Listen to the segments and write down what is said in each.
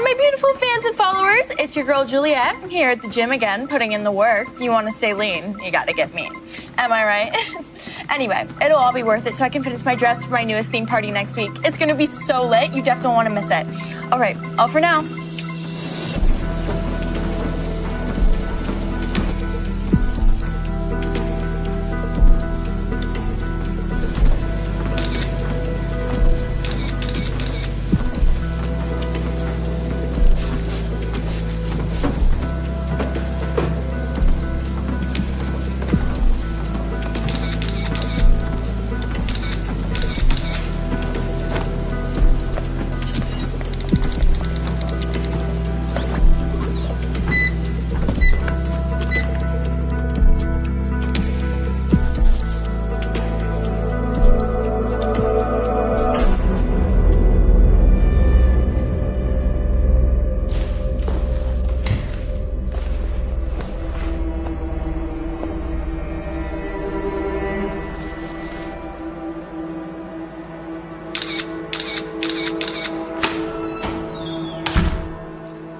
my beautiful fans and followers. It's your girl, Juliet, here at the gym again, putting in the work. You want to stay lean, you gotta get mean. Am I right? Anyway, it'll all be worth it so I can finish my dress for my newest theme party next week. It's gonna be so lit, you definitely don't want to miss it. All right, all for now.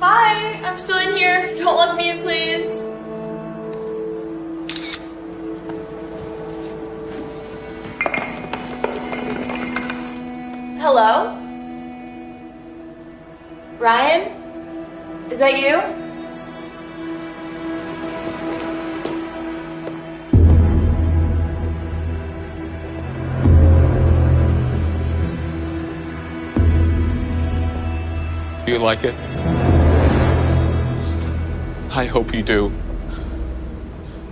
Hi, I'm still in here. Don't let me in, please. Hello? Ryan? Is that you? Do you like it? I hope you do.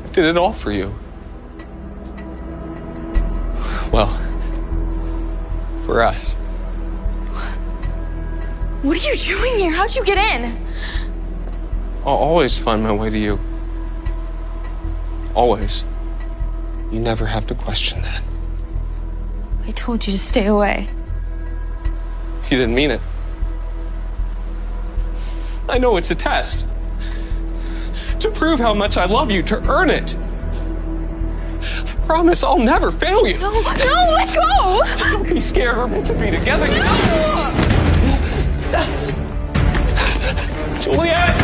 I did it all for you. Well, for us. What are you doing here? How'd you get in? I'll always find my way to you. Always. You never have to question that. I told you to stay away. You didn't mean it. I know it's a test. To prove how much I love you, to earn it. I promise I'll never fail you. No, let go! Don't be scared, we're meant to be together. No! Juliet!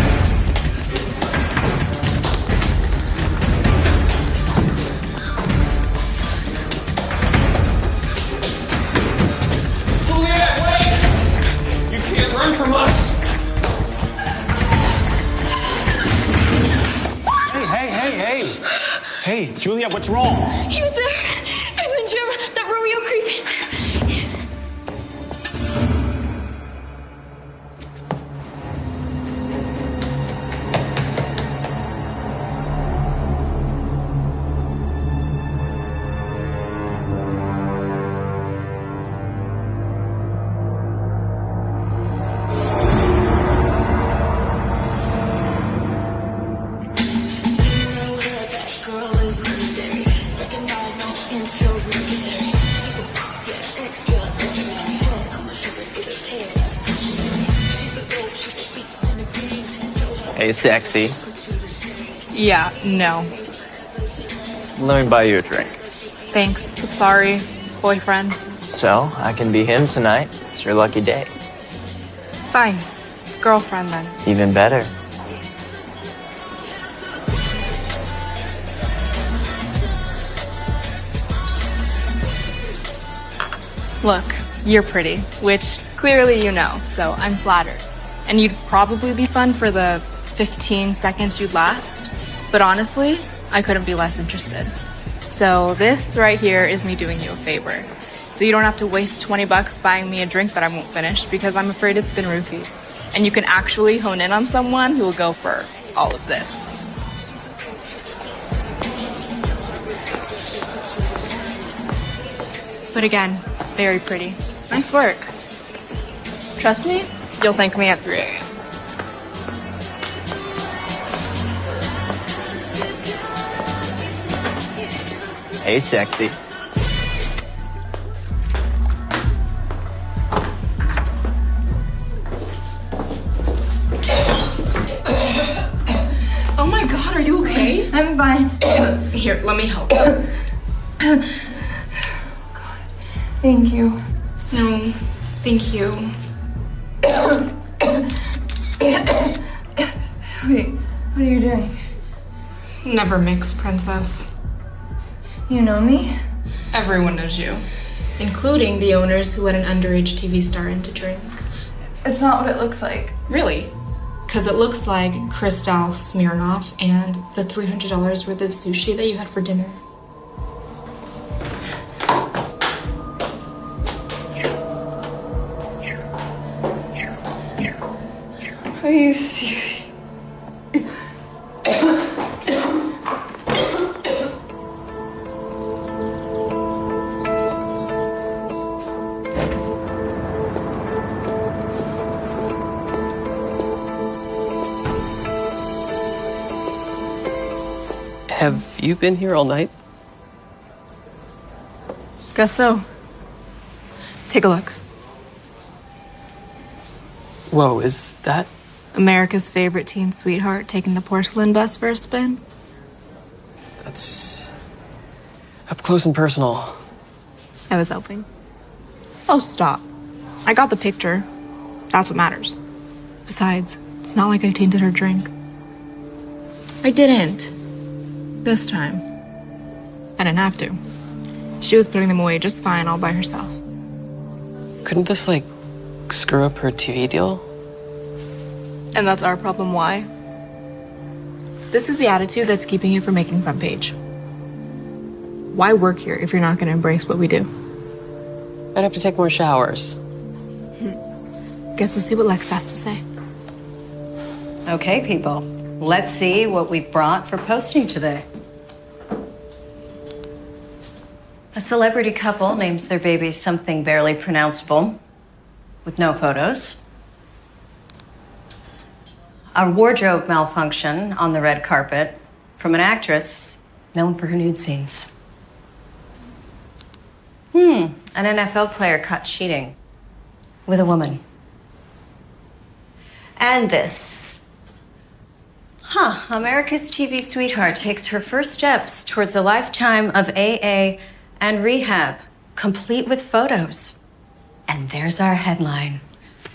Juliet, wait! You can't run from us. Hey, Juliet, what's wrong? He was there in the gym. That Romeo creep is there. He's... Hey, sexy. Yeah, no. Let me buy you a drink. Thanks, but sorry, boyfriend. So, I can be him tonight. It's your lucky day. Fine. Girlfriend then. Even better. Look, you're pretty, which clearly you know, so I'm flattered. And you'd probably be fun for the 15 seconds you'd last. But honestly, I couldn't be less interested. So this right here is me doing you a favor. So you don't have to waste 20 bucks buying me a drink that I won't finish because I'm afraid it's been roofied. And you can actually hone in on someone who will go for all of this. But again, very pretty. Nice work. Trust me, you'll thank me at 3 a.m. Hey, sexy. Oh my god, are you okay? I'm fine. Here, let me help. God, thank you. No, thank you. Wait, what are you doing? Never mix, princess. You know me? Everyone knows you, including the owners who let an underage TV star in to drink. It's not what it looks like. Really? Because it looks like Krystal Smirnoff and the $300 worth of sushi that you had for dinner. Are you serious? Have you been here all night? Guess so. Take a look. Whoa, is that? America's favorite teen sweetheart taking the porcelain bus for a spin. That's up close and personal. I was helping. Oh, stop. I got the picture. That's what matters. Besides, it's not like I tainted her drink. I didn't. This time. I didn't have to. She was putting them away just fine all by herself. Couldn't this, like, screw up her TV deal? And that's our problem, why? This is the attitude that's keeping you from making front page. Why work here if you're not going to embrace what we do? I'd have to take more showers. Guess we'll see what Lex has to say. Okay, people. Let's see what we've brought for posting today. A celebrity couple names their baby something barely pronounceable, with no photos. A wardrobe malfunction on the red carpet from an actress known for her nude scenes. An NFL player caught cheating with a woman. And this. America's TV sweetheart takes her first steps towards a lifetime of AA and rehab, complete with photos. And there's our headline.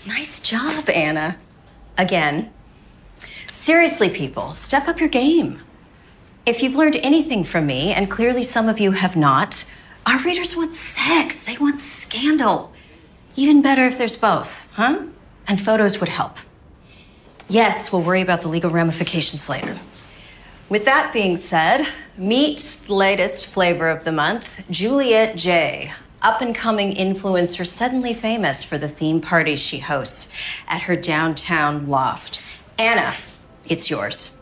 Nice job, Anna. Again. Seriously, people, step up your game. If you've learned anything from me, and clearly some of you have not, our readers want sex. They want scandal. Even better if there's both, huh? And photos would help. Yes, we'll worry about the legal ramifications later. With that being said, meet the latest flavor of the month, Juliet J., up-and-coming influencer suddenly famous for the theme parties she hosts at her downtown loft. Anna, it's yours.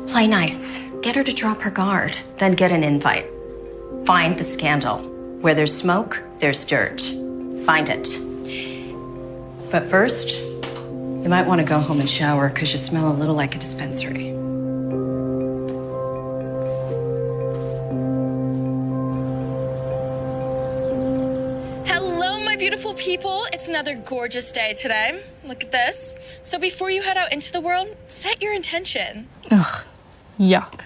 Play nice. Get her to drop her guard, then get an invite. Find the scandal. Where there's smoke, there's dirt. Find it. But first, you might want to go home and shower because you smell a little like a dispensary. Hello, my beautiful people. It's another gorgeous day today. Look at this. So before you head out into the world, set your intention. Ugh, yuck.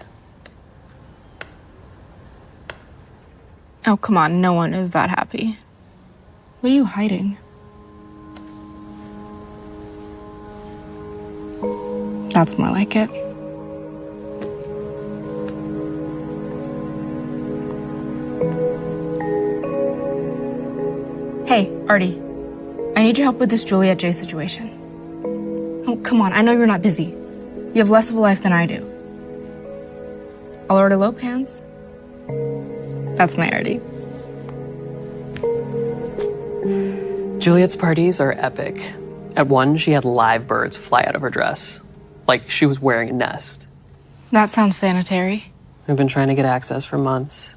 Oh, come on, no one is that happy. What are you hiding? That's more like it. Hey, Artie. I need your help with this Juliet J situation. Oh, come on, I know you're not busy. You have less of a life than I do. I'll order low pants. That's my Artie. Juliet's parties are epic. At one, she had live birds fly out of her dress, like she was wearing a nest. That sounds sanitary. We've been trying to get access for months.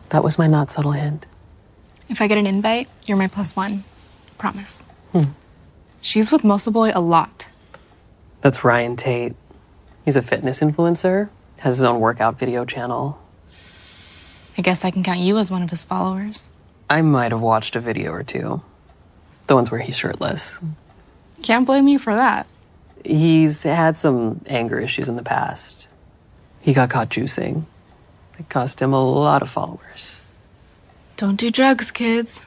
That was my not subtle hint. If I get an invite, you're my +1. Promise. She's with Muscle Boy a lot. That's Ryan Tate. He's a fitness influencer, has his own workout video channel. I guess I can count you as one of his followers. I might have watched a video or two. The ones where he's shirtless. Can't blame you for that. He's had some anger issues in the past. He got caught juicing. It cost him a lot of followers. Don't do drugs, kids.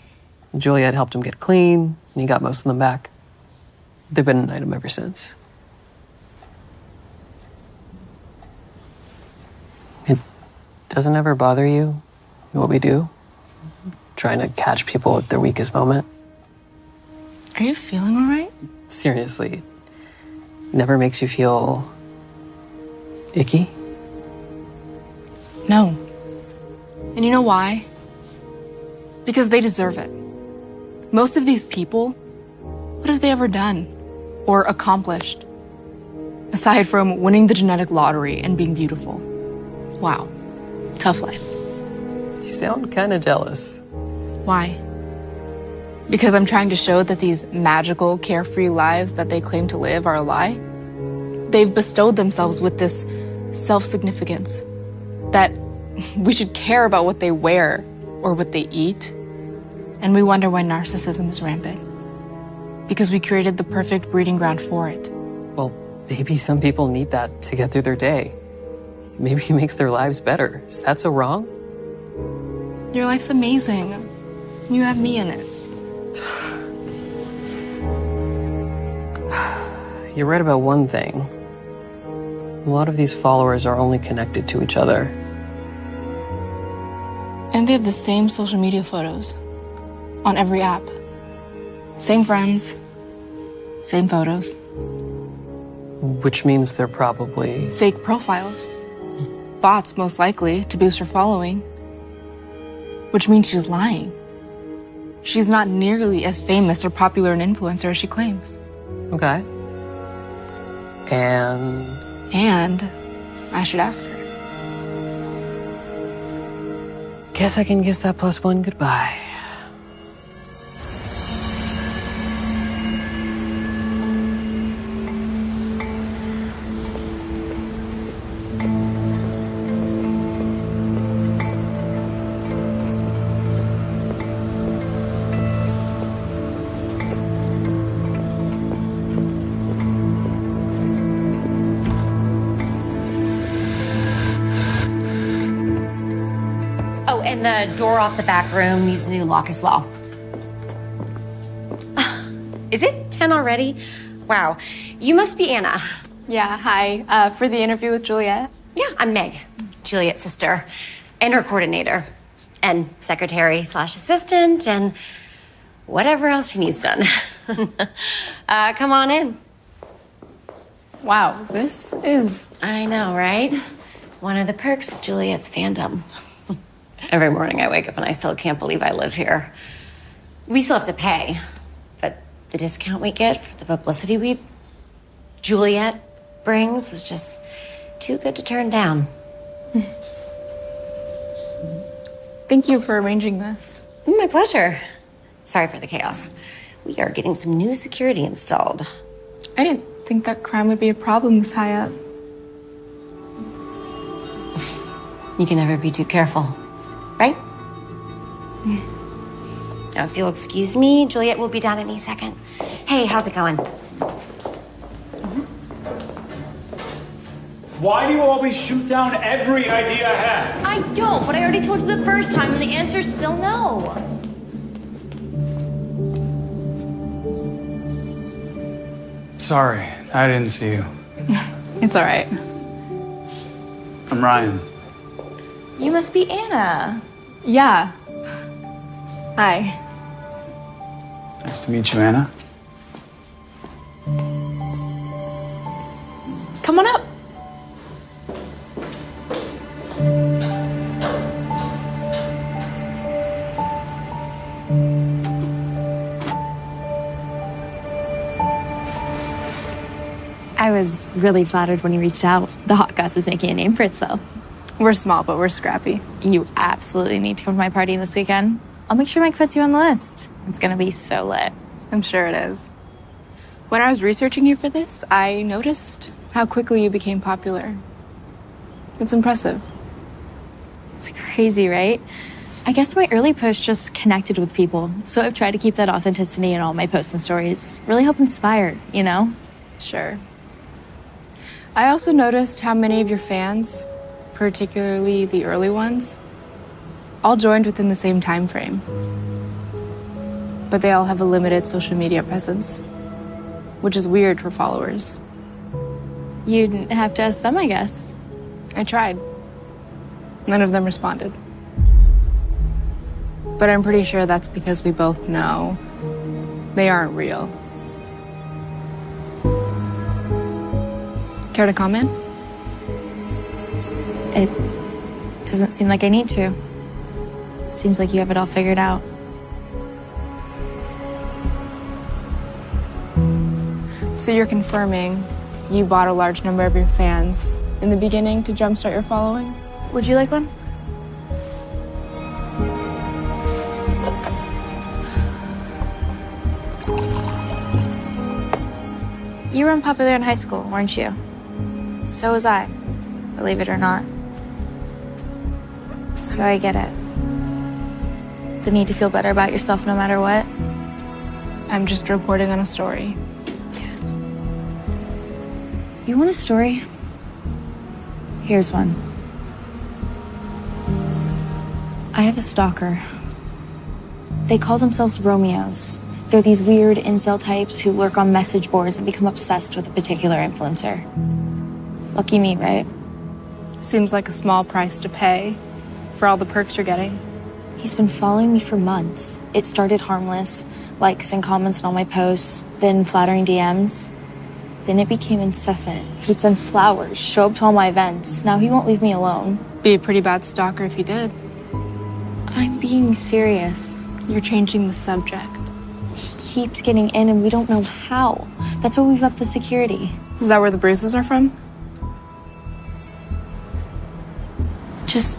Juliet helped him get clean, and he got most of them back. They've been an item ever since. It doesn't ever bother you what we do? Trying to catch people at their weakest moment? Are you feeling all right? Seriously, never makes you feel icky? No. And you know why? Because they deserve it. Most of these people, what have they ever done or accomplished? Aside from winning the genetic lottery and being beautiful. Wow. Tough life. You sound kind of jealous. Why? Because I'm trying to show that these magical, carefree lives that they claim to live are a lie? They've bestowed themselves with this self-significance that we should care about what they wear or what they eat, and we wonder why narcissism is rampant. Because we created the perfect breeding ground for it. Well, maybe some people need that to get through their day. Maybe it makes their lives better. Is that so wrong? Your life's amazing. You have me in it. You're right about one thing. A lot of these followers are only connected to each other. And they have the same social media photos on every app. Same friends, same photos. Which means they're probably... Fake profiles. Bots, most likely, to boost her following. Which means she's lying. She's not nearly as famous or popular an influencer as she claims. Okay. And I should ask her. guess I can kiss that +1 goodbye. Oh, and the door off the back room needs a new lock as well. Is it 10 already? Wow. You must be Anna. Yeah, hi. For the interview with Juliet? Yeah, I'm Meg, Juliet's sister, and her coordinator, and secretary/assistant, and whatever else she needs done. Come on in. Wow, this is... I know, right? One of the perks of Juliet's fandom. Every morning I wake up and I still can't believe I live here. We still have to pay, but the discount we get for the publicity Juliet brings was just too good to turn down. Thank you for arranging this. My pleasure. Sorry for the chaos. We are getting some new security installed. I didn't think that crime would be a problem this high up. You can never be too careful, right? Now, if you'll excuse me, Juliet will be down any second. Hey, how's it going? Why do you always shoot down every idea I have? I don't, but I already told you the first time, and the answer's still no. Sorry, I didn't see you. It's all right. I'm Ryan. You must be Anna. Yeah. Hi. Nice to meet you, Anna. Come on up. I was really flattered when you reached out. The hot goss is making a name for itself. We're small, but we're scrappy. You absolutely need to come to my party this weekend. I'll make sure Mike puts you on the list. It's gonna be so lit. I'm sure it is. When I was researching you for this, I noticed how quickly you became popular. It's impressive. It's crazy, right? I guess my early posts just connected with people, so I've tried to keep that authenticity in all my posts and stories. Really help inspire, you know? Sure. I also noticed how many of your fans, particularly the early ones, all joined within the same time frame. but they all have a limited social media presence, which is weird for followers. You'd have to ask them, I guess. I tried. None of them responded. But I'm pretty sure that's because we both know they aren't real. Care to comment? It doesn't seem like I need to. Seems like you have it all figured out. So you're confirming you bought a large number of your fans in the beginning to jumpstart your following? Would you like one? You were unpopular in high school, weren't you? So was I, believe it or not. So I get it. The need to feel better about yourself no matter what. I'm just reporting on a story. You want a story? Here's one. I have a stalker. They call themselves Romeos. They're these weird incel types who lurk on message boards and become obsessed with a particular influencer. Lucky me, right? Seems like a small price to pay for all the perks you're getting. He's been following me for months. It started harmless, likes and comments on all my posts, then flattering DMs. Then it became incessant. He'd send flowers, show up to all my events. Now he won't leave me alone. Be a pretty bad stalker if he did. I'm being serious. You're changing the subject. He keeps getting in and we don't know how. That's why we've upped the security. Is that where the bruises are from? Just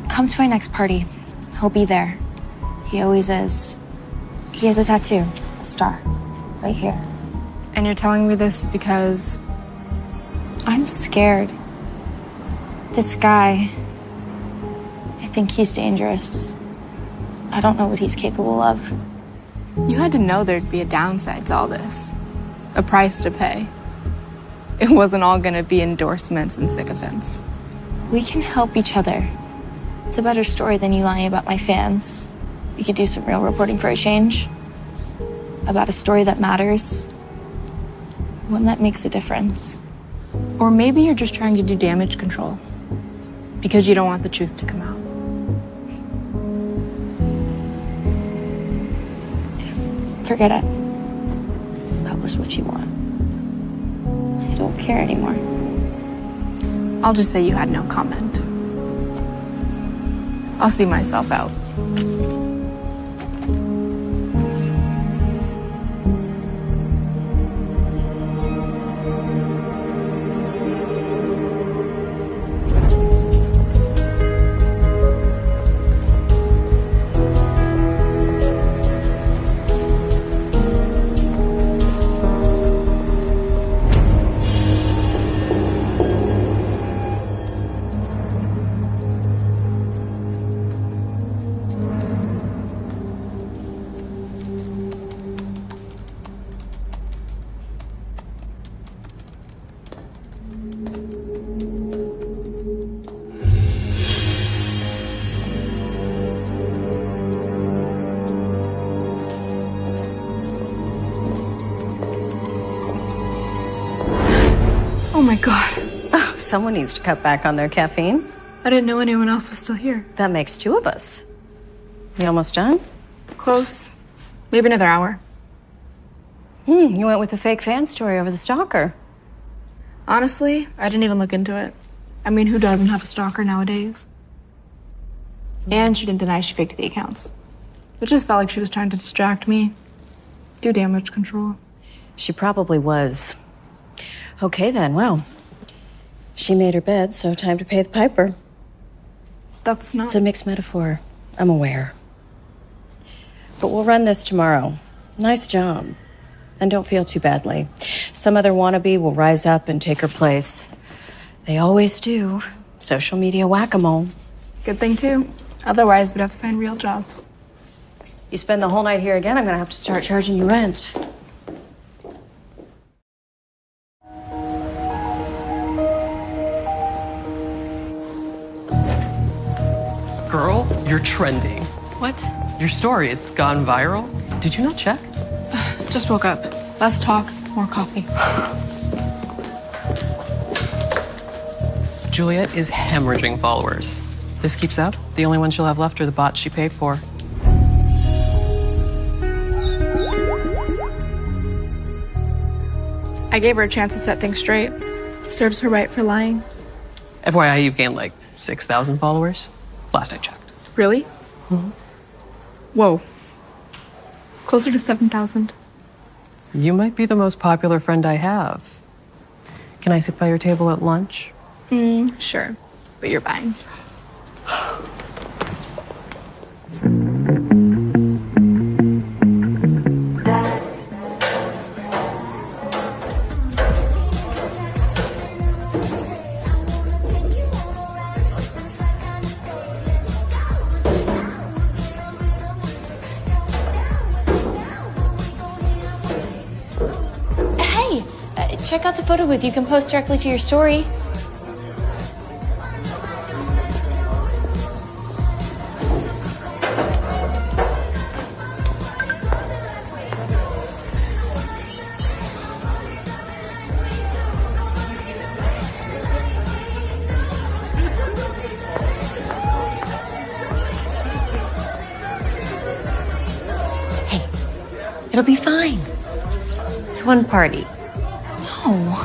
come to my next party. He'll be there. He always is. He has a tattoo, a star, right here. And you're telling me this because... I'm scared. This guy, I think he's dangerous. I don't know what he's capable of. You had to know there'd be a downside to all this. A price to pay. It wasn't all gonna be endorsements and sycophants. We can help each other. It's a better story than you lying about my fans. We could do some real reporting for a change. About a story that matters. One that makes a difference. Or maybe you're just trying to do damage control. Because you don't want the truth to come out. Forget it. Publish what you want. I don't care anymore. I'll just say you had no comment. I'll see myself out. Oh my God. Oh, someone needs to cut back on their caffeine. I didn't know anyone else was still here. That makes two of us. You almost done? Close. Maybe another hour. You went with the fake fan story over the stalker. Honestly, I didn't even look into it. I mean, who doesn't have a stalker nowadays? And she didn't deny she faked the accounts. It just felt like she was trying to distract me, do damage control. She probably was. Okay then, well, she made her bed, so time to pay the piper. That's not... It's a mixed metaphor. I'm aware. But we'll run this tomorrow. Nice job. And don't feel too badly. Some other wannabe will rise up and take her place. They always do. Social media whack-a-mole. Good thing, too. Otherwise, we'd have to find real jobs. You spend the whole night here again, I'm gonna have to start charging you rent. Girl, you're trending. What? Your story, it's gone viral. Did you not check? Just woke up. Less talk, more coffee. Juliet is hemorrhaging followers. This keeps up, the only ones she'll have left are the bots she paid for. I gave her a chance to set things straight. Serves her right for lying. FYI, you've gained like 6,000 followers. Last I checked. Really? Mm-hmm. Whoa. Closer to 7,000. You might be the most popular friend I have. Can I sit by your table at lunch? Sure. But you're buying. Check out the photo booth. You can post directly to your story. Hey, it'll be fine. It's one party. No,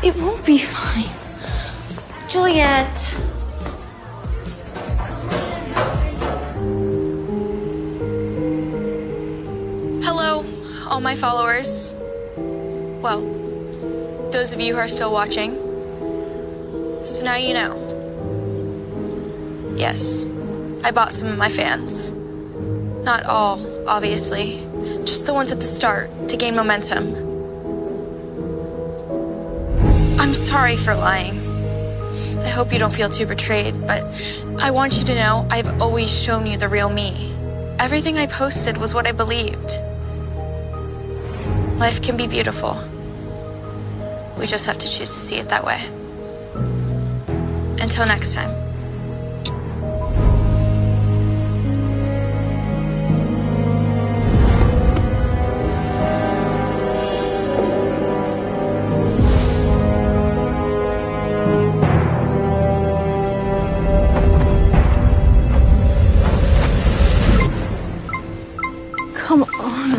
it won't be fine. Juliet. Hello, all my followers. Well, those of you who are still watching. So now you know. Yes, I bought some of my fans. Not all, obviously. Just the ones at the start to gain momentum. I'm sorry for lying. I hope you don't feel too betrayed, but I want you to know I've always shown you the real me. Everything I posted was what I believed. Life can be beautiful. We just have to choose to see it that way. Until next time. Come on.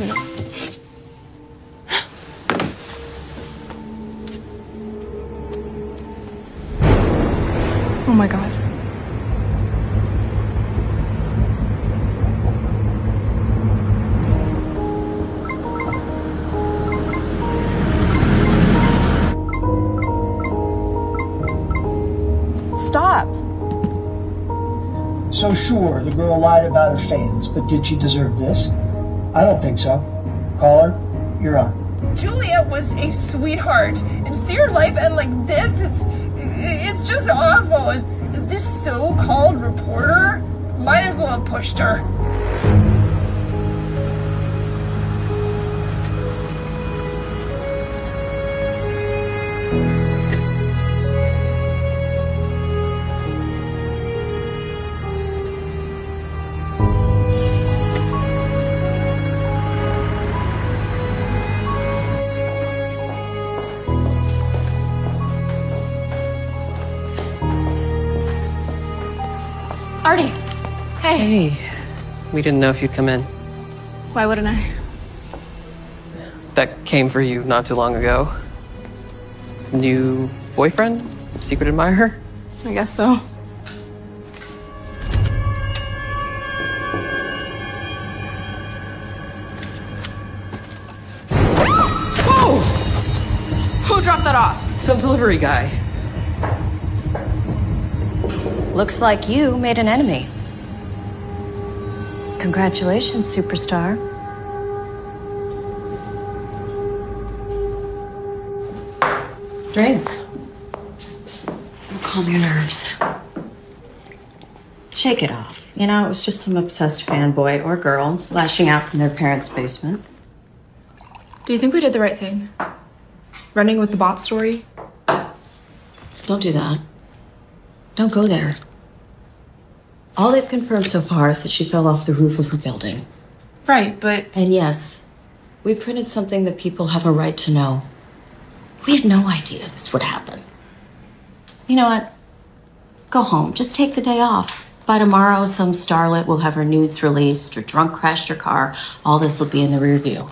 Oh my God. Stop. So sure, the girl lied about her fans, but did she deserve this? I don't think so. Caller, you're on. Juliet was a sweetheart, and to see her life end like this, it's just awful. And this so-called reporter might as well have pushed her. Artie. Hey. Hey, we didn't know if you'd come in. Why wouldn't I? That came for you not too long ago. New boyfriend? Secret admirer? I guess so. Whoa! Who dropped that off? Some delivery guy. Looks like you made an enemy. Congratulations, superstar. Drink. It'll calm your nerves. Shake it off. You know, it was just some obsessed fanboy or girl lashing out from their parents' basement. Do you think we did the right thing? Running with the bot story? Don't do that. Don't go there. All they've confirmed so far is that she fell off the roof of her building. Right, but... And yes, we printed something that people have a right to know. We had no idea this would happen. You know what? Go home. Just take the day off. By tomorrow, some starlet will have her nudes released or drunk crashed her car. All this will be in the rear view.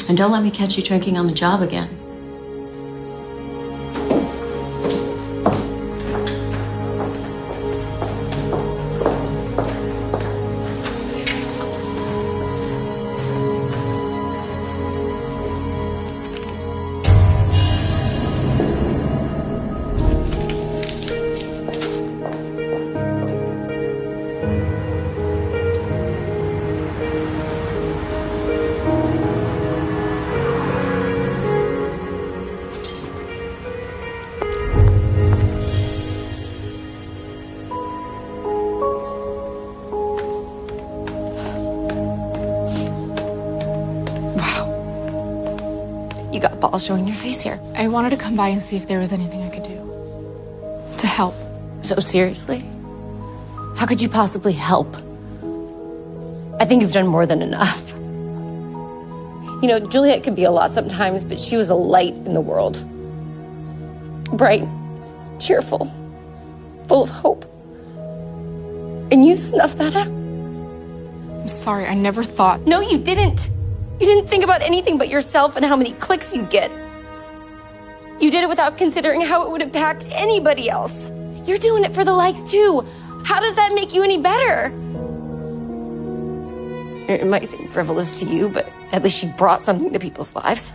And don't let me catch you drinking on the job again. You got balls showing your face here. I wanted to come by and see if there was anything I could do to help. So seriously? How could you possibly help? I think you've done more than enough. You know, Juliet could be a lot sometimes, but she was a light in the world. Bright, cheerful, full of hope. And you snuffed that out. I'm sorry, I never thought... No, you didn't. You didn't think about anything but yourself and how many clicks you'd get. You did it without considering how it would impact anybody else. You're doing it for the likes too. How does that make you any better? It might seem frivolous to you, but at least she brought something to people's lives.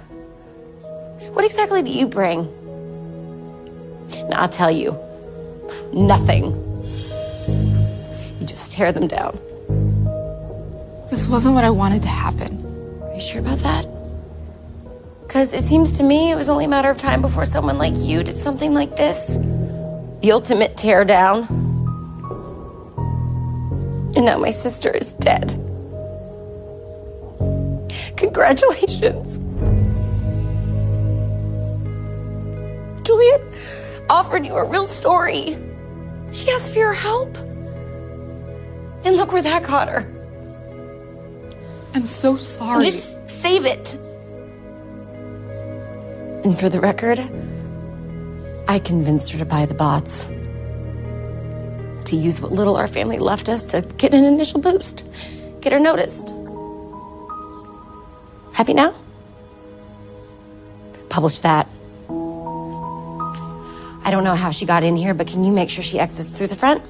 What exactly do you bring? Now, I'll tell you, nothing. You just tear them down. This wasn't what I wanted to happen. Are you sure about that? Because it seems to me it was only a matter of time before someone like you did something like this. The ultimate teardown. And now my sister is dead. Congratulations. Juliet offered you a real story. She asked for your help. And look where that got her. I'm so sorry. Just save it. And for the record, I convinced her to buy the bots. To use what little our family left us to get an initial boost. Get her noticed. Happy now? Publish that. I don't know how she got in here, but can you make sure she exits through the front?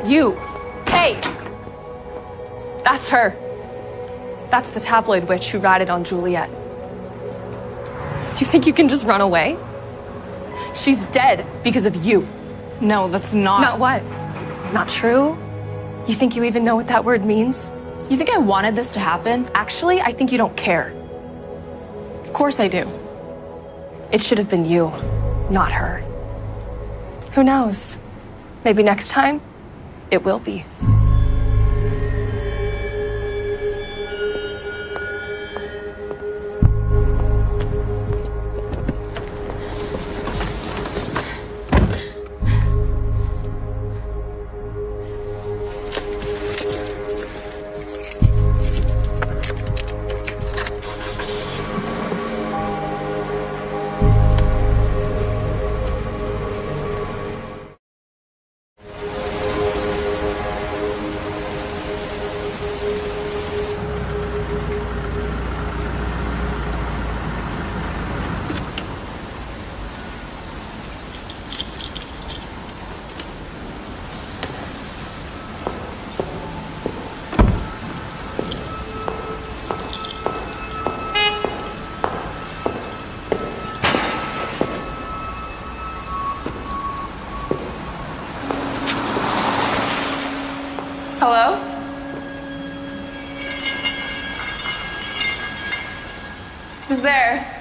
You. Hey! That's her. That's the tabloid witch who ratted on Juliet. Do you think you can just run away? She's dead because of you. No, that's not... Not what? Not true? You think you even know what that word means? You think I wanted this to happen? Actually, I think you don't care. Of course I do. It should have been you, not her. Who knows? Maybe next time, it will be. Hello? Who's there?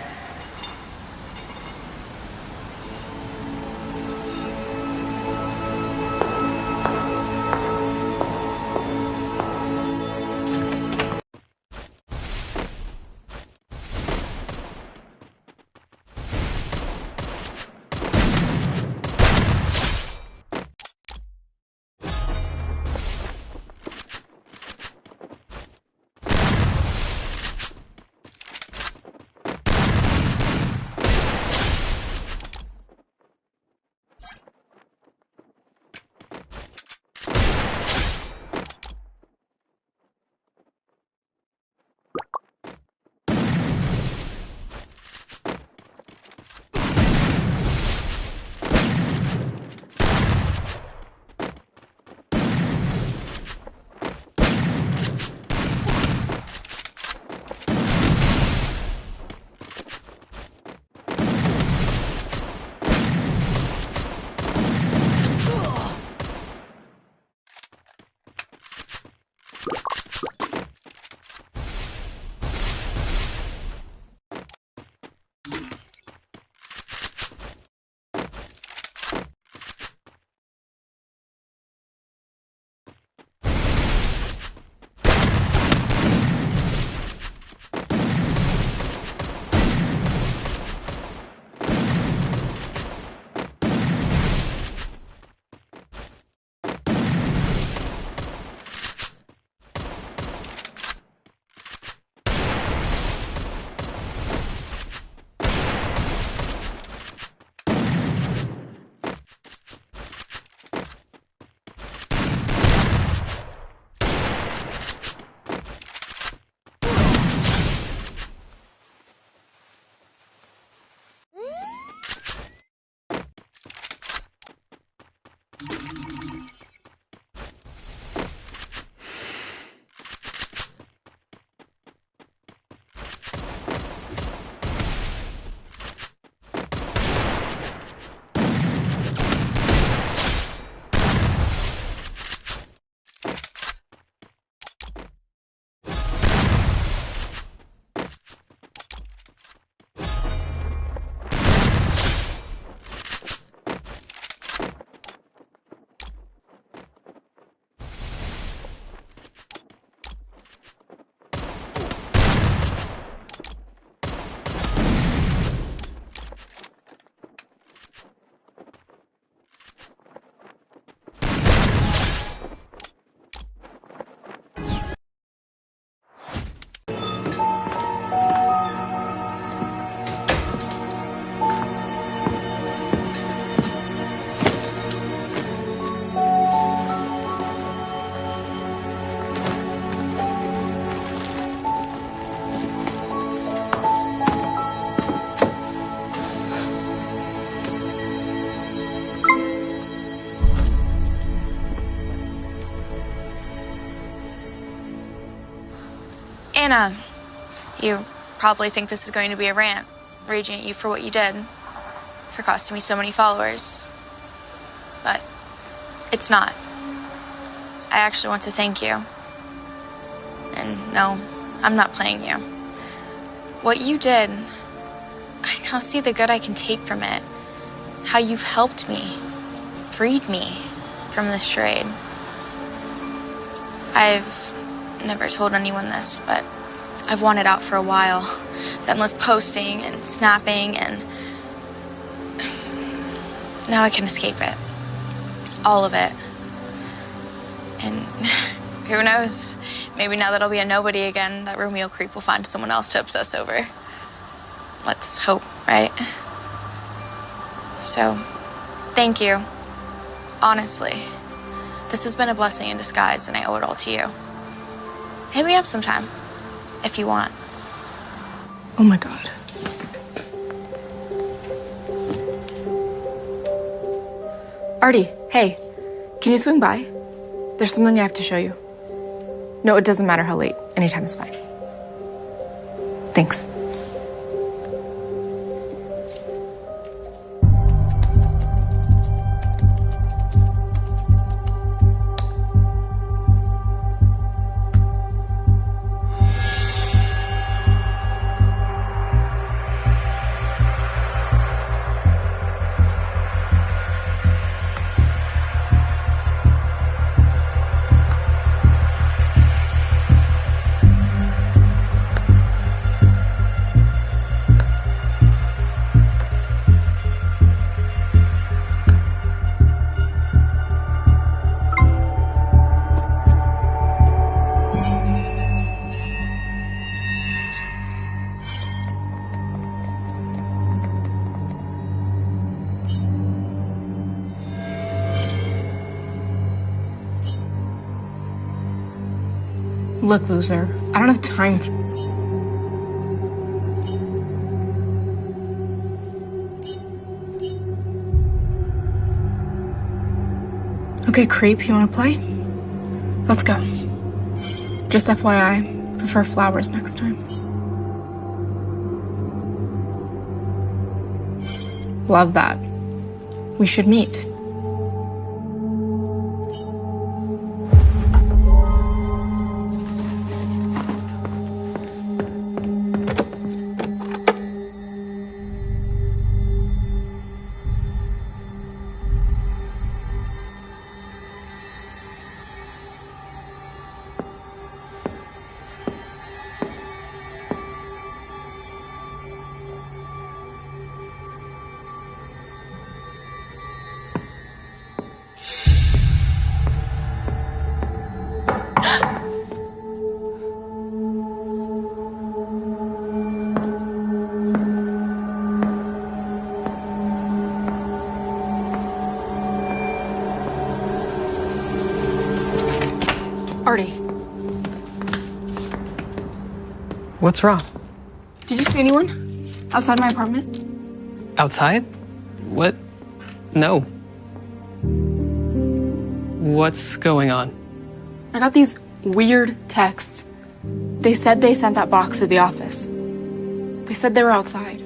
Hannah, you probably think this is going to be a rant, raging at you for what you did, for costing me so many followers. But it's not. I actually want to thank you. And no, I'm not playing you. What you did, I now see the good I can take from it. How you've helped me, freed me from this charade. I've never told anyone this, but I've wanted out for a while. The endless posting and snapping, and now I can escape it. All of it. And who knows, maybe now that I'll be a nobody again, that Romeo creep will find someone else to obsess over. Let's hope, right? So, thank you. Honestly, this has been a blessing in disguise, and I owe it all to you. Hit me up sometime, if you want. Oh my God. Artie, hey, can you swing by? There's something I have to show you. No, it doesn't matter how late. Anytime is fine. Thanks. Look, loser, I don't have time for... Okay, creep, you wanna play? Let's go. Just FYI, prefer flowers next time. Love that. We should meet. Artie. What's wrong? Did you see anyone outside my apartment? Outside? What? No. What's going on? I got these weird texts. They said they sent that box to the office. They said they were outside.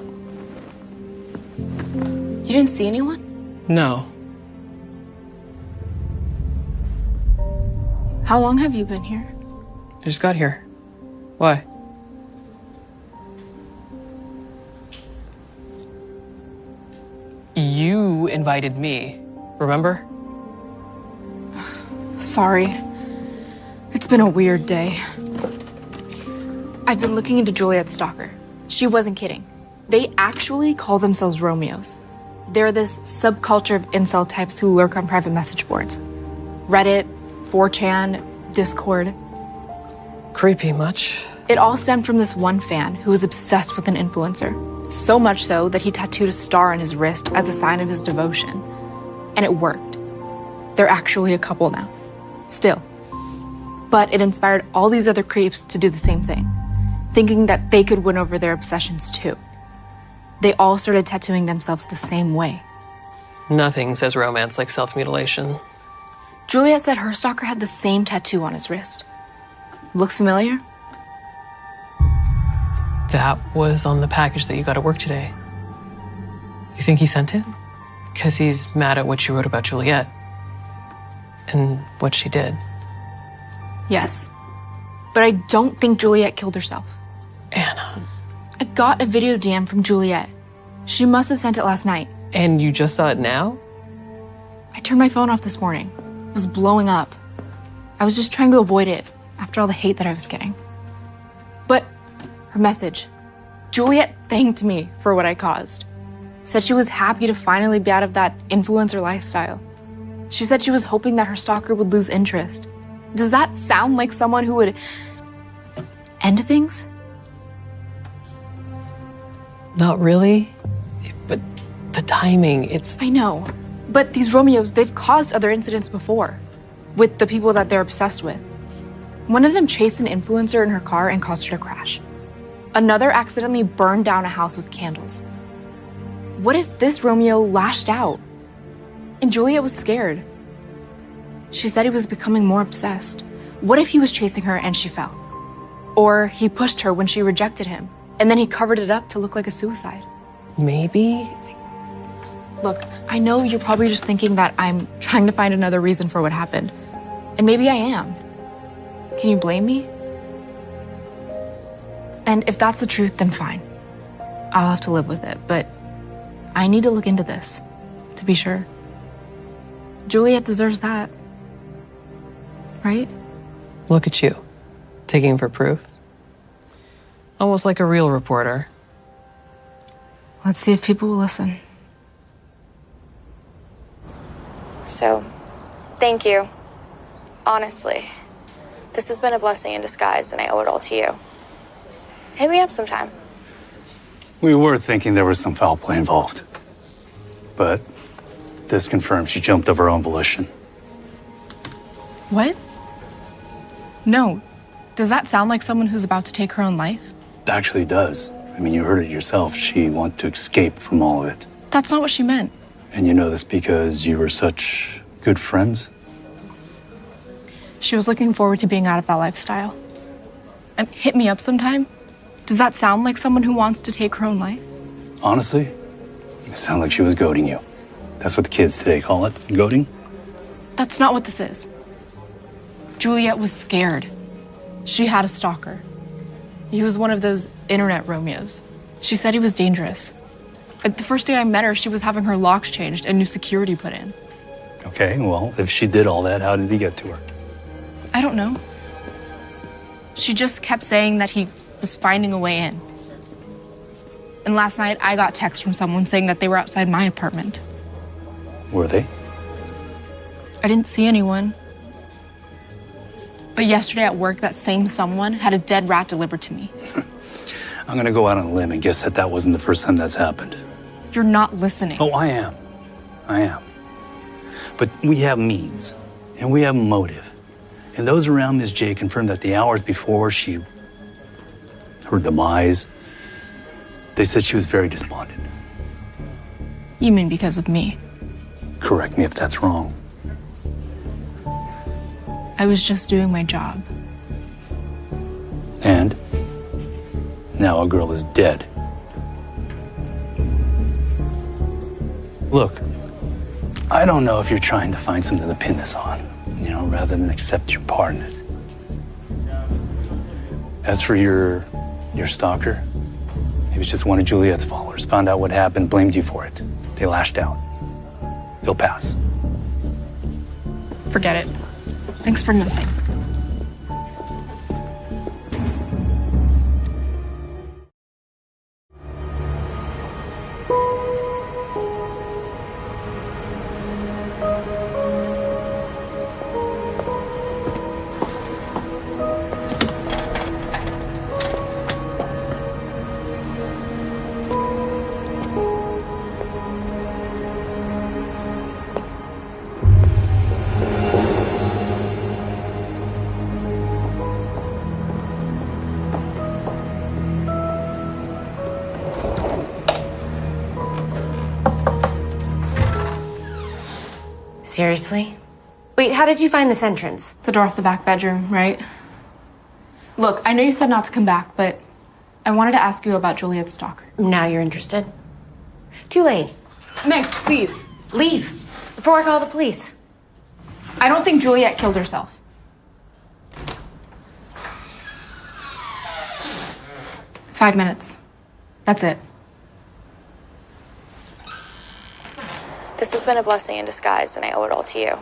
You didn't see anyone? No. How long have you been here? I just got here. Why? You invited me, remember? Sorry. It's been a weird day. I've been looking into Juliet's stalker. She wasn't kidding. They actually call themselves Romeos. They're this subculture of incel types who lurk on private message boards. Reddit, 4chan, Discord. Creepy much? It all stemmed from this one fan who was obsessed with an influencer. So much so that he tattooed a star on his wrist as a sign of his devotion. And it worked. They're actually a couple now. Still. But it inspired all these other creeps to do the same thing, thinking that they could win over their obsessions too. They all started tattooing themselves the same way. Nothing says romance like self-mutilation. Juliet said her stalker had the same tattoo on his wrist. Look familiar? That was on the package that you got at work today. You think he sent it? Because he's mad at what you wrote about Juliet and what she did. Yes. But I don't think Juliet killed herself. Anna. I got a video DM from Juliet. She must have sent it last night. And you just saw it now? I turned my phone off this morning. It was blowing up. I was just trying to avoid it after all the hate that I was getting. But her message. Juliet thanked me for what I caused. Said she was happy to finally be out of that influencer lifestyle. She said she was hoping that her stalker would lose interest. Does that sound like someone who would end things? Not really. But the timing, it's... I know. But these Romeos, they've caused other incidents before. With the people that they're obsessed with. One of them chased an influencer in her car and caused her to crash. Another accidentally burned down a house with candles. What if this Romeo lashed out? And Juliet was scared. She said he was becoming more obsessed. What if he was chasing her and she fell? Or he pushed her when she rejected him, and then he covered it up to look like a suicide? Maybe? Look, I know you're probably just thinking that I'm trying to find another reason for what happened. And maybe I am. Can you blame me? And if that's the truth, then fine. I'll have to live with it, but I need to look into this, to be sure. Juliet deserves that. Right? Look at you, taking for proof. Almost like a real reporter. Let's see if people will listen. So, thank you. Honestly. This has been a blessing in disguise, and I owe it all to you. Hit me up sometime. We were thinking there was some foul play involved. But this confirms she jumped of her own volition. What? No. Does that sound like someone who's about to take her own life? It actually does. I mean, you heard it yourself. She wanted to escape from all of it. That's not what she meant. And you know this because you were such good friends? She was looking forward to being out of that lifestyle. And hit me up sometime? Does that sound like someone who wants to take her own life? Honestly, it sounded like she was goading you. That's what the kids today call it, goading. That's not what this is. Juliet was scared. She had a stalker. He was one of those internet Romeos. She said he was dangerous. The first day I met her, she was having her locks changed and new security put in. Okay, well, if she did all that, how did he get to her? I don't know. She just kept saying that he was finding a way in. And last night, I got text from someone saying that they were outside my apartment. Were they? I didn't see anyone. But yesterday at work, that same someone had a dead rat delivered to me. I'm gonna go out on a limb and guess that that wasn't the first time that's happened. You're not listening. Oh, I am. But we have means, and we have motive. And those around Ms. J confirmed that the hours before her demise, they said she was very despondent. You mean because of me? Correct me if that's wrong. I was just doing my job. And now a girl is dead. Look, I don't know if you're trying to find something to pin this on, rather than accept your part in it. As for your stalker, he was just one of Juliet's followers, found out what happened, blamed you for it. They lashed out. They'll pass. Forget it. Thanks for nothing. Seriously? Wait, how did you find this entrance? The door off the back bedroom, right? Look, I know you said not to come back, but I wanted to ask you about Juliet's stalker. Now you're interested? Too late. Meg, please. Leave before I call the police. I don't think Juliet killed herself. Five minutes. That's it. This has been a blessing in disguise, and I owe it all to you.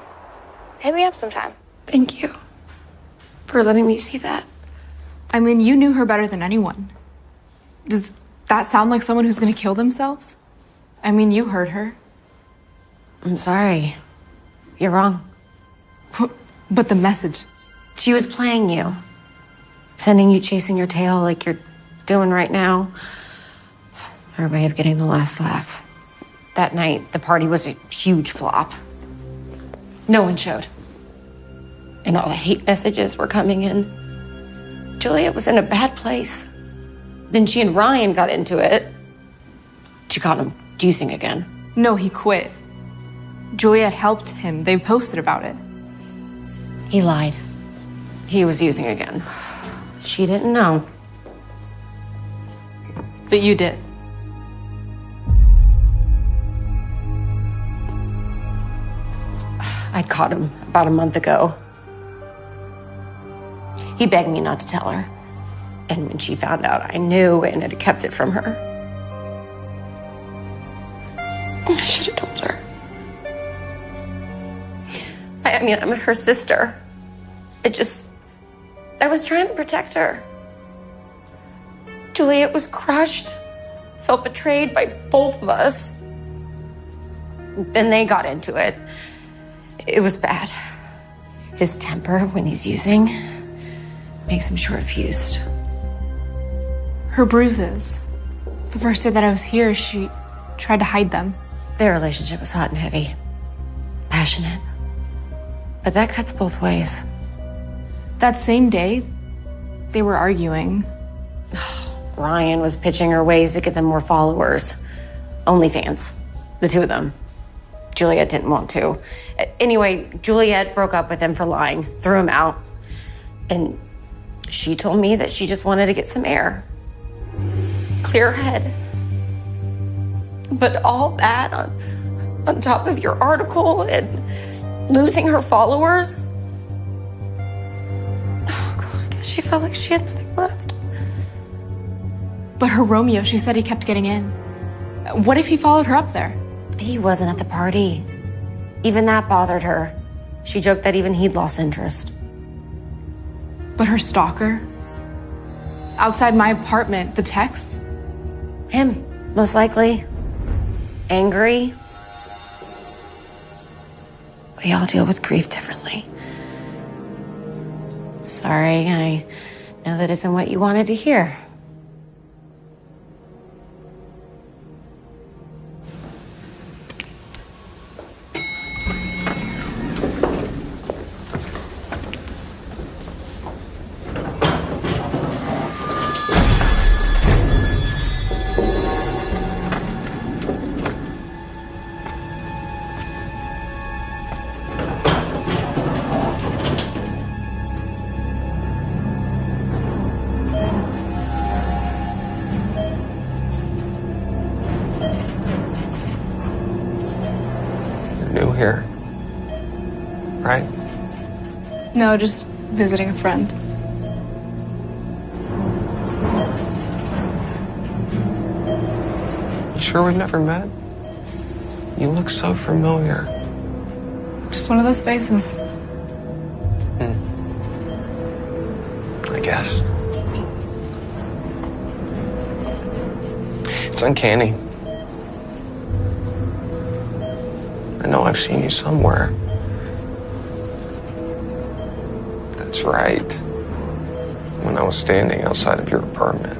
Hit me up sometime. Thank you for letting me see that. I mean, you knew her better than anyone. Does that sound like someone who's gonna kill themselves? I mean, you heard her. I'm sorry. You're wrong. But the message. She was playing you. Sending you chasing your tail like you're doing right now. Her way of getting the last laugh. That night, the party was a huge flop. No one showed. And all the hate messages were coming in. Juliet was in a bad place. Then she and Ryan got into it. She caught him juicing again. No, he quit. Juliet helped him. They posted about it. He lied. He was using again. She didn't know. But you did. I'd caught him about a month ago. He begged me not to tell her. And when she found out, I knew and had kept it from her. I should have told her. I mean, I'm her sister. I was trying to protect her. Juliet was crushed, felt betrayed by both of us. Then they got into it. It was bad. His temper, when he's using, makes him short-fused. Her bruises. The first day that I was here, she tried to hide them. Their relationship was hot and heavy. Passionate. But that cuts both ways. That same day, they were arguing. Ryan was pitching her ways to get them more followers. OnlyFans. The two of them. Juliet didn't want to. Anyway, Juliet broke up with him for lying, threw him out. And she told me that she just wanted to get some air. Clear her head. But all that on top of your article and losing her followers. Oh, God, I guess she felt like she had nothing left. But her Romeo, she said he kept getting in. What if he followed her up there? He wasn't at the party. Even that bothered her. She joked that even he'd lost interest. But her stalker? Outside my apartment, the texts? Him, most likely. Angry. We all deal with grief differently. Sorry, I know that isn't what you wanted to hear. New here, right? No, just visiting a friend. You sure we've never met? You look so familiar. Just one of those faces. I guess. It's uncanny. I know I've seen you somewhere. That's right. When I was standing outside of your apartment.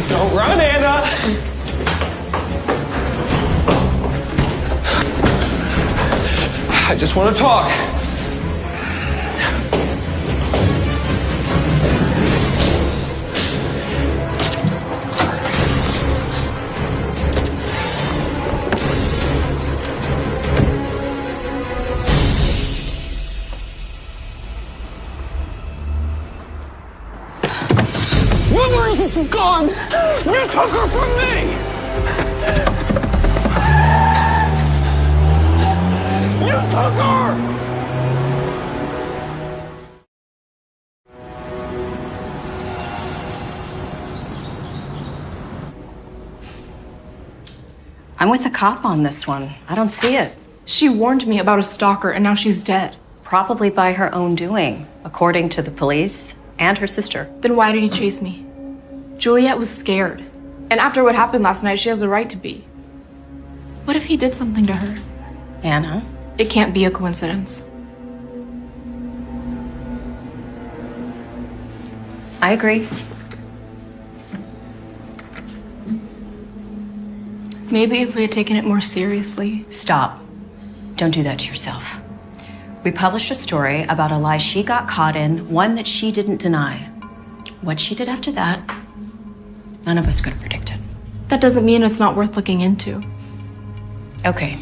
Don't run, Anna! I just want to talk. It's gone! You took her from me! You took her! I'm with a cop on this one. I don't see it. She warned me about a stalker and now she's dead. Probably by her own doing, according to the police and her sister. Then why did he chase me? Juliet was scared. And after what happened last night, she has a right to be. What if he did something to her? Anna? It can't be a coincidence. I agree. Maybe if we had taken it more seriously. Stop. Don't do that to yourself. We published a story about a lie she got caught in, one that she didn't deny. What she did after that, none of us could have predicted. That doesn't mean it's not worth looking into. Okay.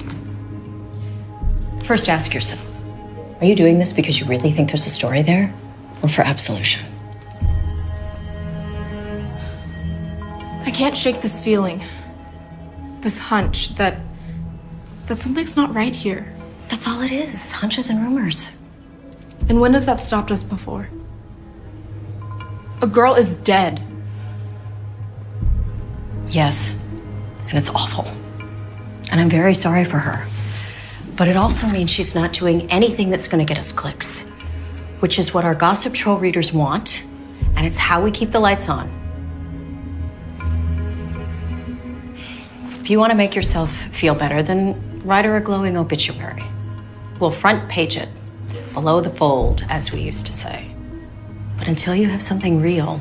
First, ask yourself, are you doing this because you really think there's a story there, or for absolution? I can't shake this feeling. This hunch that something's not right here. That's all it is, hunches and rumors. And when has that stopped us before? A girl is dead. Yes, and it's awful. And I'm very sorry for her. But it also means she's not doing anything that's going to get us clicks, which is what our gossip troll readers want, and it's how we keep the lights on. If you want to make yourself feel better, then write her a glowing obituary. We'll front page it, below the fold, as we used to say. But until you have something real,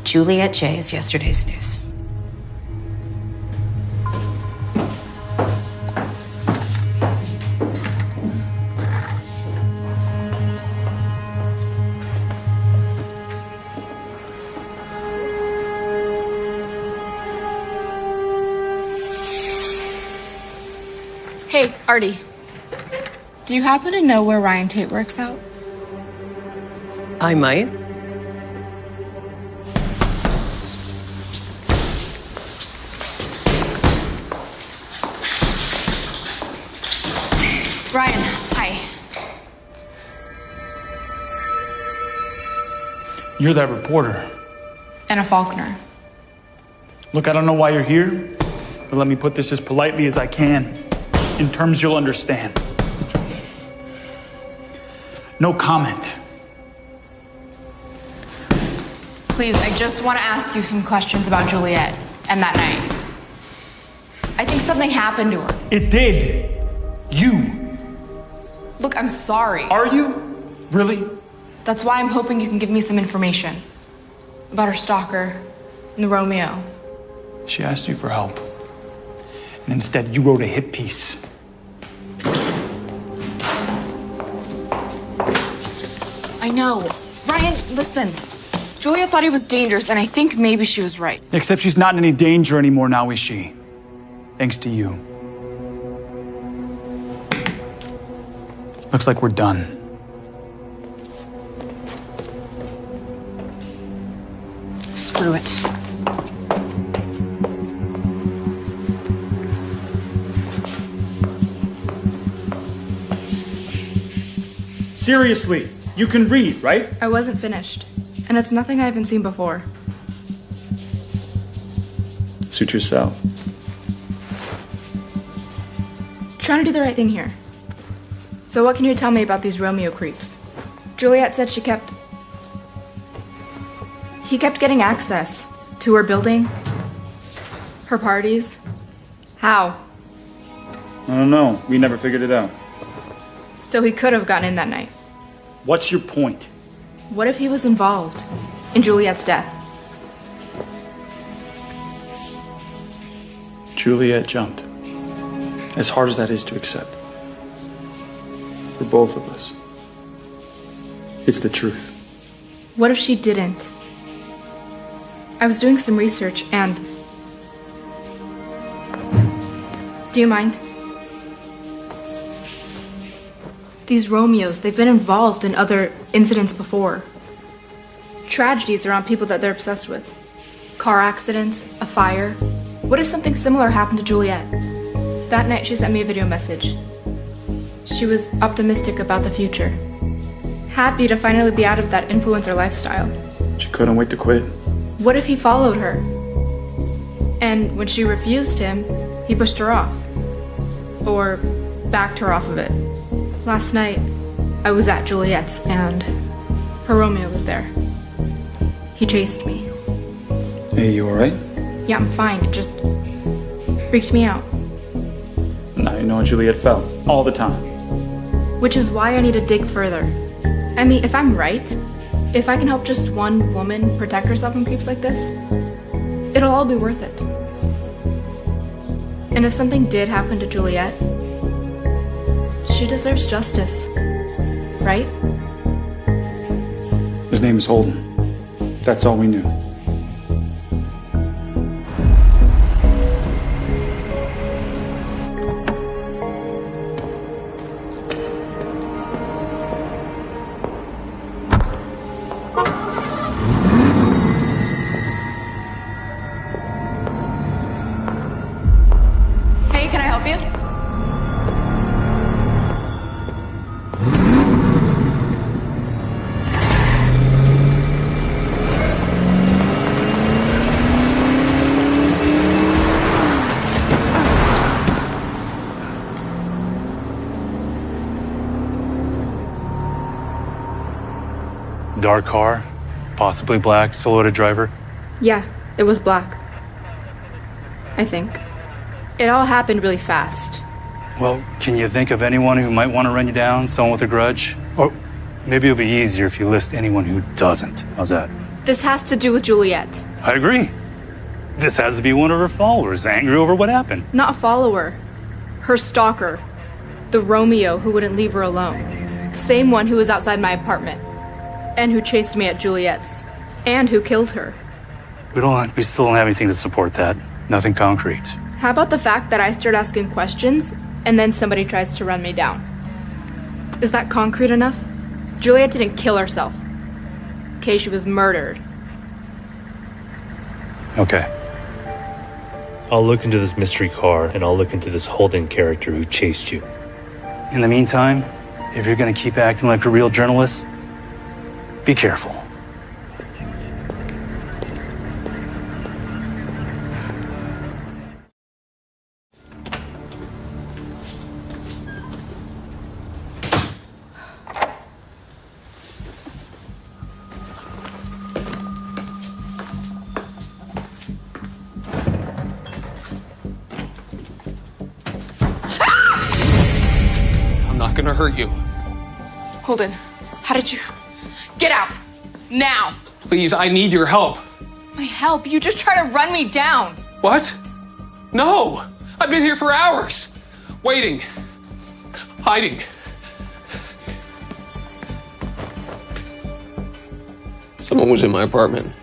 Juliet J is yesterday's news. Hey, Artie. Do you happen to know where Ryan Tate works out? I might. Ryan, hi. You're that reporter. Anna Faulkner. Look, I don't know why you're here, but let me put this as politely as I can, in terms you'll understand. No comment. Please, I just want to ask you some questions about Juliet and that night. I think something happened to her. It did. You. Look, I'm sorry. Are you? Really? That's why I'm hoping you can give me some information about her stalker and the Romeo. She asked you for help. And instead, you wrote a hit piece. I know. Ryan, listen. Julia thought he was dangerous, and I think maybe she was right. Except she's not in any danger anymore now, is she? Thanks to you. Looks like we're done. Screw it. Seriously, you can read, right? I wasn't finished. And it's nothing I haven't seen before. Suit yourself. Trying to do the right thing here. So what can you tell me about these Romeo creeps? Juliet said he kept getting access to her building, her parties. How? I don't know. We never figured it out. So he could have gotten in that night. What's your point? What if he was involved in Juliet's death? Juliet jumped. As hard as that is to accept. For both of us. It's the truth. What if she didn't? I was doing some research and... Do you mind? These Romeos, they've been involved in other incidents before. tragedies around people that they're obsessed with. Car accidents, a fire. What if something similar happened to Juliet? That night, she sent me a video message. She was optimistic about the future. Happy to finally be out of that influencer lifestyle. She couldn't wait to quit. What if he followed her? And when she refused him, he pushed her off. Or backed her off of it. Last night, I was at Juliet's and her Romeo was there. He chased me. Hey, you alright? Yeah, I'm fine. It just freaked me out. Now you know Juliet fell. All the time. Which is why I need to dig further. I mean, if I'm right, if I can help just one woman protect herself from creeps like this, it'll all be worth it. And if something did happen to Juliet, she deserves justice, right? His name is Holden. That's all we knew. Hey, can I help you? Dark car, possibly black, silhouetted driver. Yeah, it was black. I think. It all happened really fast. Well, can you think of anyone who might want to run you down, someone with a grudge? Or maybe it'll be easier if you list anyone who doesn't. How's that? This has to do with Juliet. I agree. This has to be one of her followers, angry over what happened. Not a follower. Her stalker. The Romeo who wouldn't leave her alone. The same one who was outside my apartment. And who chased me at Juliet's. And who killed her. We still don't have anything to support that. Nothing concrete. How about the fact that I start asking questions and then somebody tries to run me down? Is that concrete enough? Juliet didn't kill herself. Okay, she was murdered. Okay. I'll look into this mystery car and I'll look into this Holden character who chased you. In the meantime, if you're going to keep acting like a real journalist, be careful. I'm not gonna hurt you. Holden, how did you... Get out! Now! Please, I need your help. My help? You just try to run me down! What? No! I've been here for hours. Waiting. Hiding. Someone was in my apartment.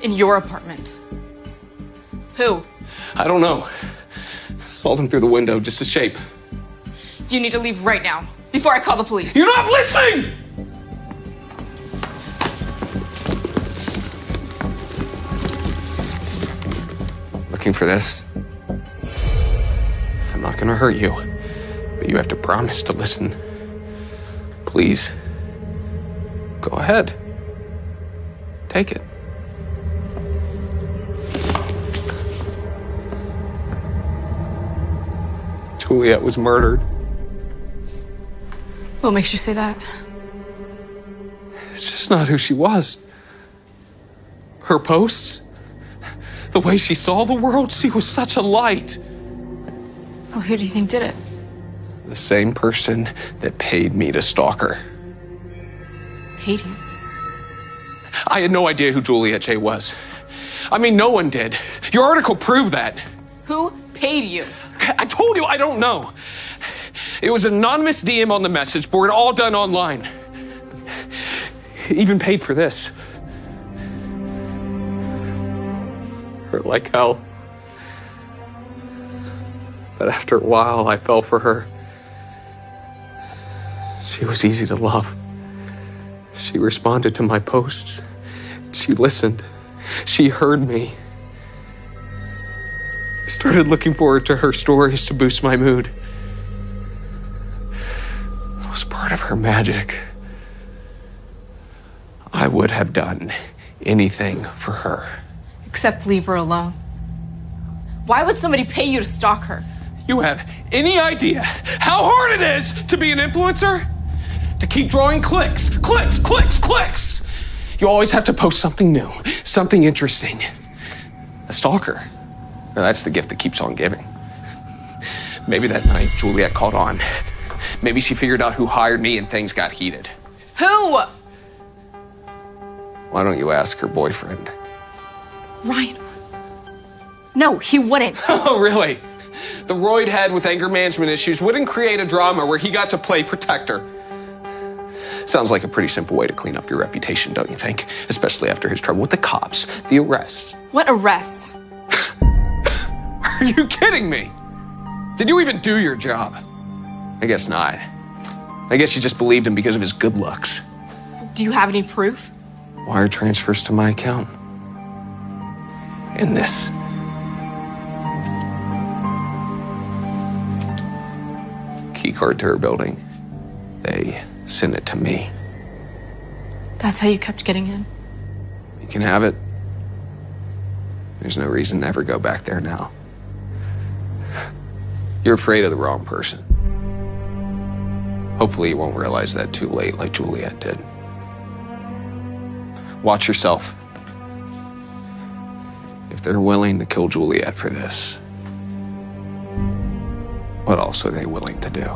In your apartment? Who? I don't know. Saw them through the window, just a shape. You need to leave right now, before I call the police. You're not listening! Looking for this? I'm not gonna hurt you, but you have to promise to listen. Please. Go ahead. Take it. Juliet was murdered. What makes you say that? It's just not who she was. Her posts, the way she saw the world, she was such a light. Well, who do you think did it? The same person that paid me to stalk her. Paid you? I had no idea who Juliet J was. I mean, no one did. Your article proved that. Who paid you? I told you I don't know. It was an anonymous DM on the message board, all done online. Even paid for this. Hurt like hell. But after a while, I fell for her. She was easy to love. She responded to my posts, She listened. She heard me. I started looking forward to her stories to boost my mood. It was part of her magic. I would have done anything for her. Except leave her alone. Why would somebody pay you to stalk her? You have any idea how hard it is to be an influencer? To keep drawing clicks, clicks, clicks, clicks. You always have to post something new, something interesting. A stalker. Now, that's the gift that keeps on giving. Maybe that night Juliet caught on. Maybe she figured out who hired me and things got heated. Who? Why don't you ask her boyfriend? Ryan. No, he wouldn't. Oh, really? The roid head with anger management issues wouldn't create a drama where he got to play protector. Sounds like a pretty simple way to clean up your reputation, don't you think? Especially after his trouble with the cops, the arrests. What arrests? Are you kidding me? Did you even do your job? I guess not. I guess you just believed him because of his good looks. Do you have any proof? Wire transfers to my account. And this. Key card to her building. They sent it to me. That's how you kept getting in? You can have it. There's no reason to ever go back there now. You're afraid of the wrong person. Hopefully you won't realize that too late like Juliet did. Watch yourself. If they're willing to kill Juliet for this, what else are they willing to do?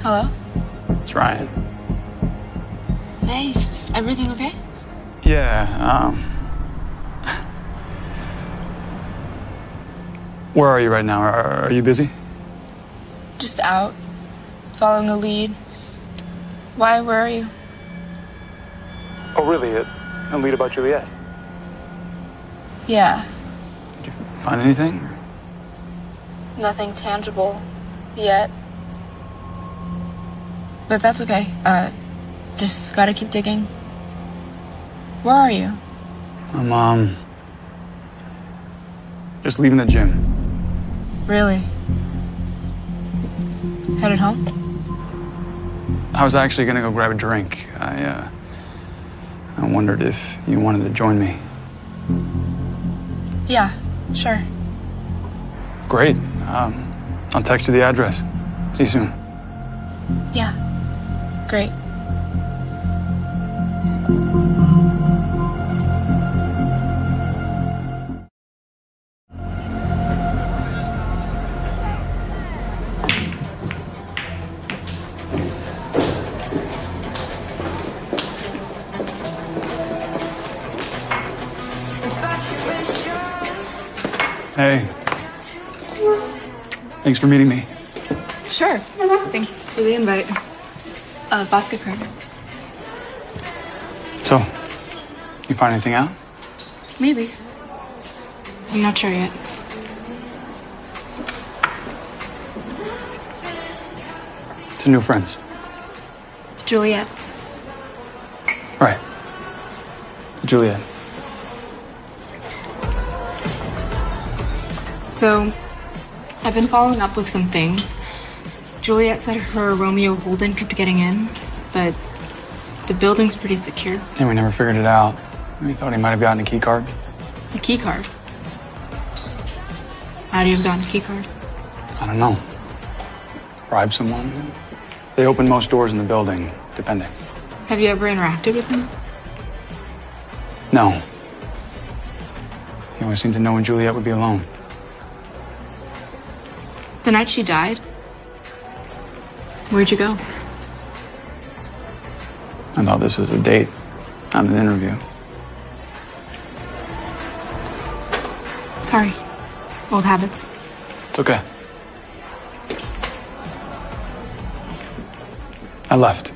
Hello? It's Ryan. Hey, everything okay? Yeah, where are you right now? Are you busy? Just out, following a lead. Why, where are you? Oh, really? A lead about Juliet? Yeah, Did you find anything? nothing tangible yet. But that's okay. Just gotta keep digging. Where are you? I'm, just leaving the gym. Really? Headed home? I was actually gonna go grab a drink. I wondered if you wanted to join me. Yeah, sure. Great. I'll text you the address. See you soon. Yeah, great. Hey. Thanks for meeting me. Sure. Thanks for the invite. Vodka cream. So, you find anything out? Maybe. I'm not sure yet. To new friends. It's Juliet. Right. Juliet. So, I've been following up with some things. Juliet said her Romeo Holden kept getting in, but the building's pretty secure. And we never figured it out. We thought he might have gotten a key card. The key card? How do you have gotten a key card? I don't know. Bribe someone? They open most doors in the building, depending. Have you ever interacted with him? No. He always seemed to know when Juliet would be alone. The night she died? Where'd you go? I thought this was a date, not an interview. Sorry. Old habits. It's okay. I left.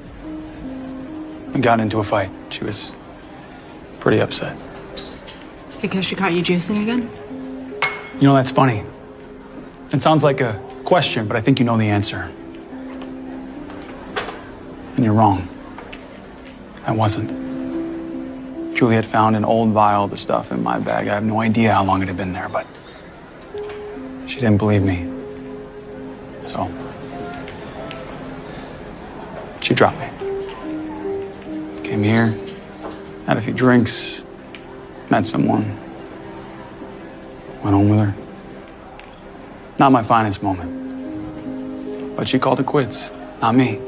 We got into a fight. She was pretty upset. Because she caught you juicing again? You know, that's funny. It sounds like a question, but I think you know the answer. And you're wrong. I wasn't. Juliet found an old vial of the stuff in my bag. I have no idea how long it had been there, but she didn't believe me. So she dropped me. Came here, had a few drinks, met someone, went home with her. Not my finest moment. But she called it quits, not me.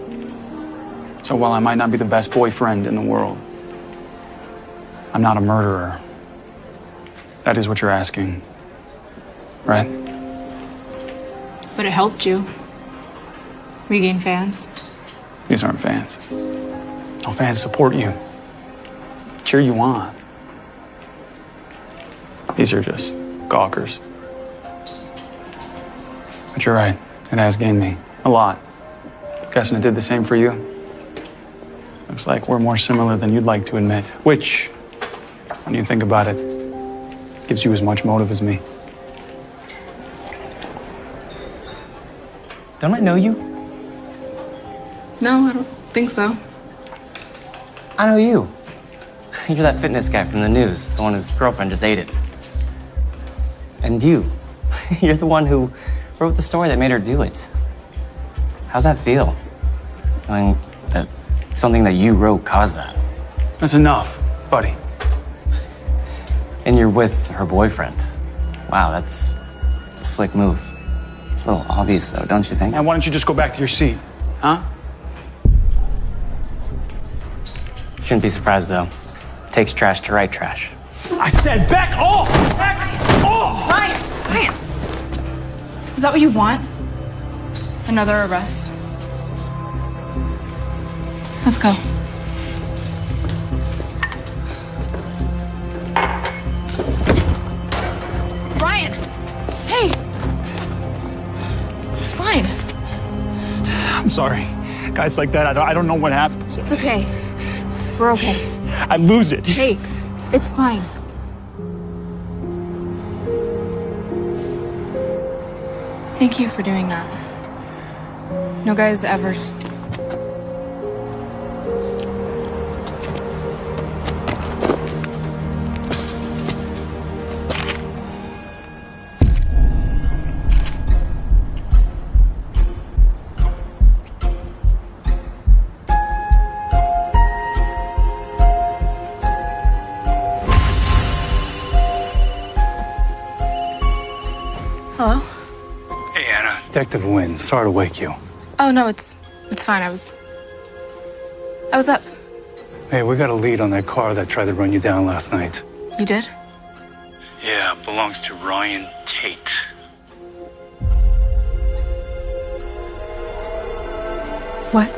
So while I might not be the best boyfriend in the world, I'm not a murderer. That is what you're asking, right? But it helped you. Regain fans. These aren't fans. No, fans support you, cheer you on. These are just gawkers. But you're right, it has gained me a lot. Guessing it did the same for you. Looks like we're more similar than you'd like to admit, which, when you think about it, gives you as much motive as me. Don't I know you? No, I don't think so. I know you. You're that fitness guy from the news, the one whose girlfriend just ate it. And you're the one who wrote the story that made her do it. How's that feel? Knowing that something that you wrote caused that. That's enough, buddy. And you're with her boyfriend. Wow, that's a slick move. It's a little obvious, though, don't you think? And why don't you just go back to your seat, huh? Shouldn't be surprised, though. Takes trash to write trash. I said back off! Back off! Ryan! Is that what you want? Another arrest? Let's go. Ryan! Hey! It's fine. I'm sorry. Guys like that, I don't know what happens. It's okay. We're okay. I lose it. Hey, it's fine. Thank you for doing that. No guy's ever... Hello? Hey, Anna. Detective Wynn, sorry to wake you. Oh, no, it's fine. I was up. Hey, we got a lead on that car that tried to run you down last night. You did? Yeah, belongs to Ryan Tate. What?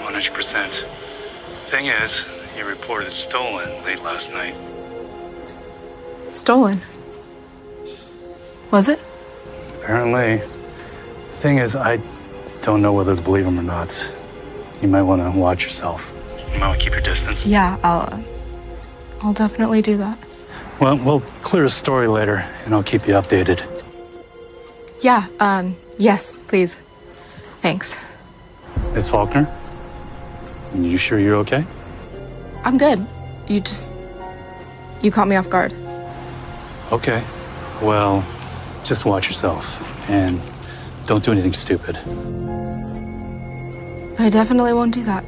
100%. Thing is, he reported stolen late last night. Stolen? Was it? Apparently. Thing is, I don't know whether to believe him or not. You might want to watch yourself. You might want to keep your distance. Yeah, I'll definitely do that. Well, we'll clear the story later, and I'll keep you updated. Yeah, yes, please. Thanks. Miss Faulkner? You sure you're okay? I'm good. You caught me off guard. Okay. Well, just watch yourself, and don't do anything stupid. I definitely won't do that.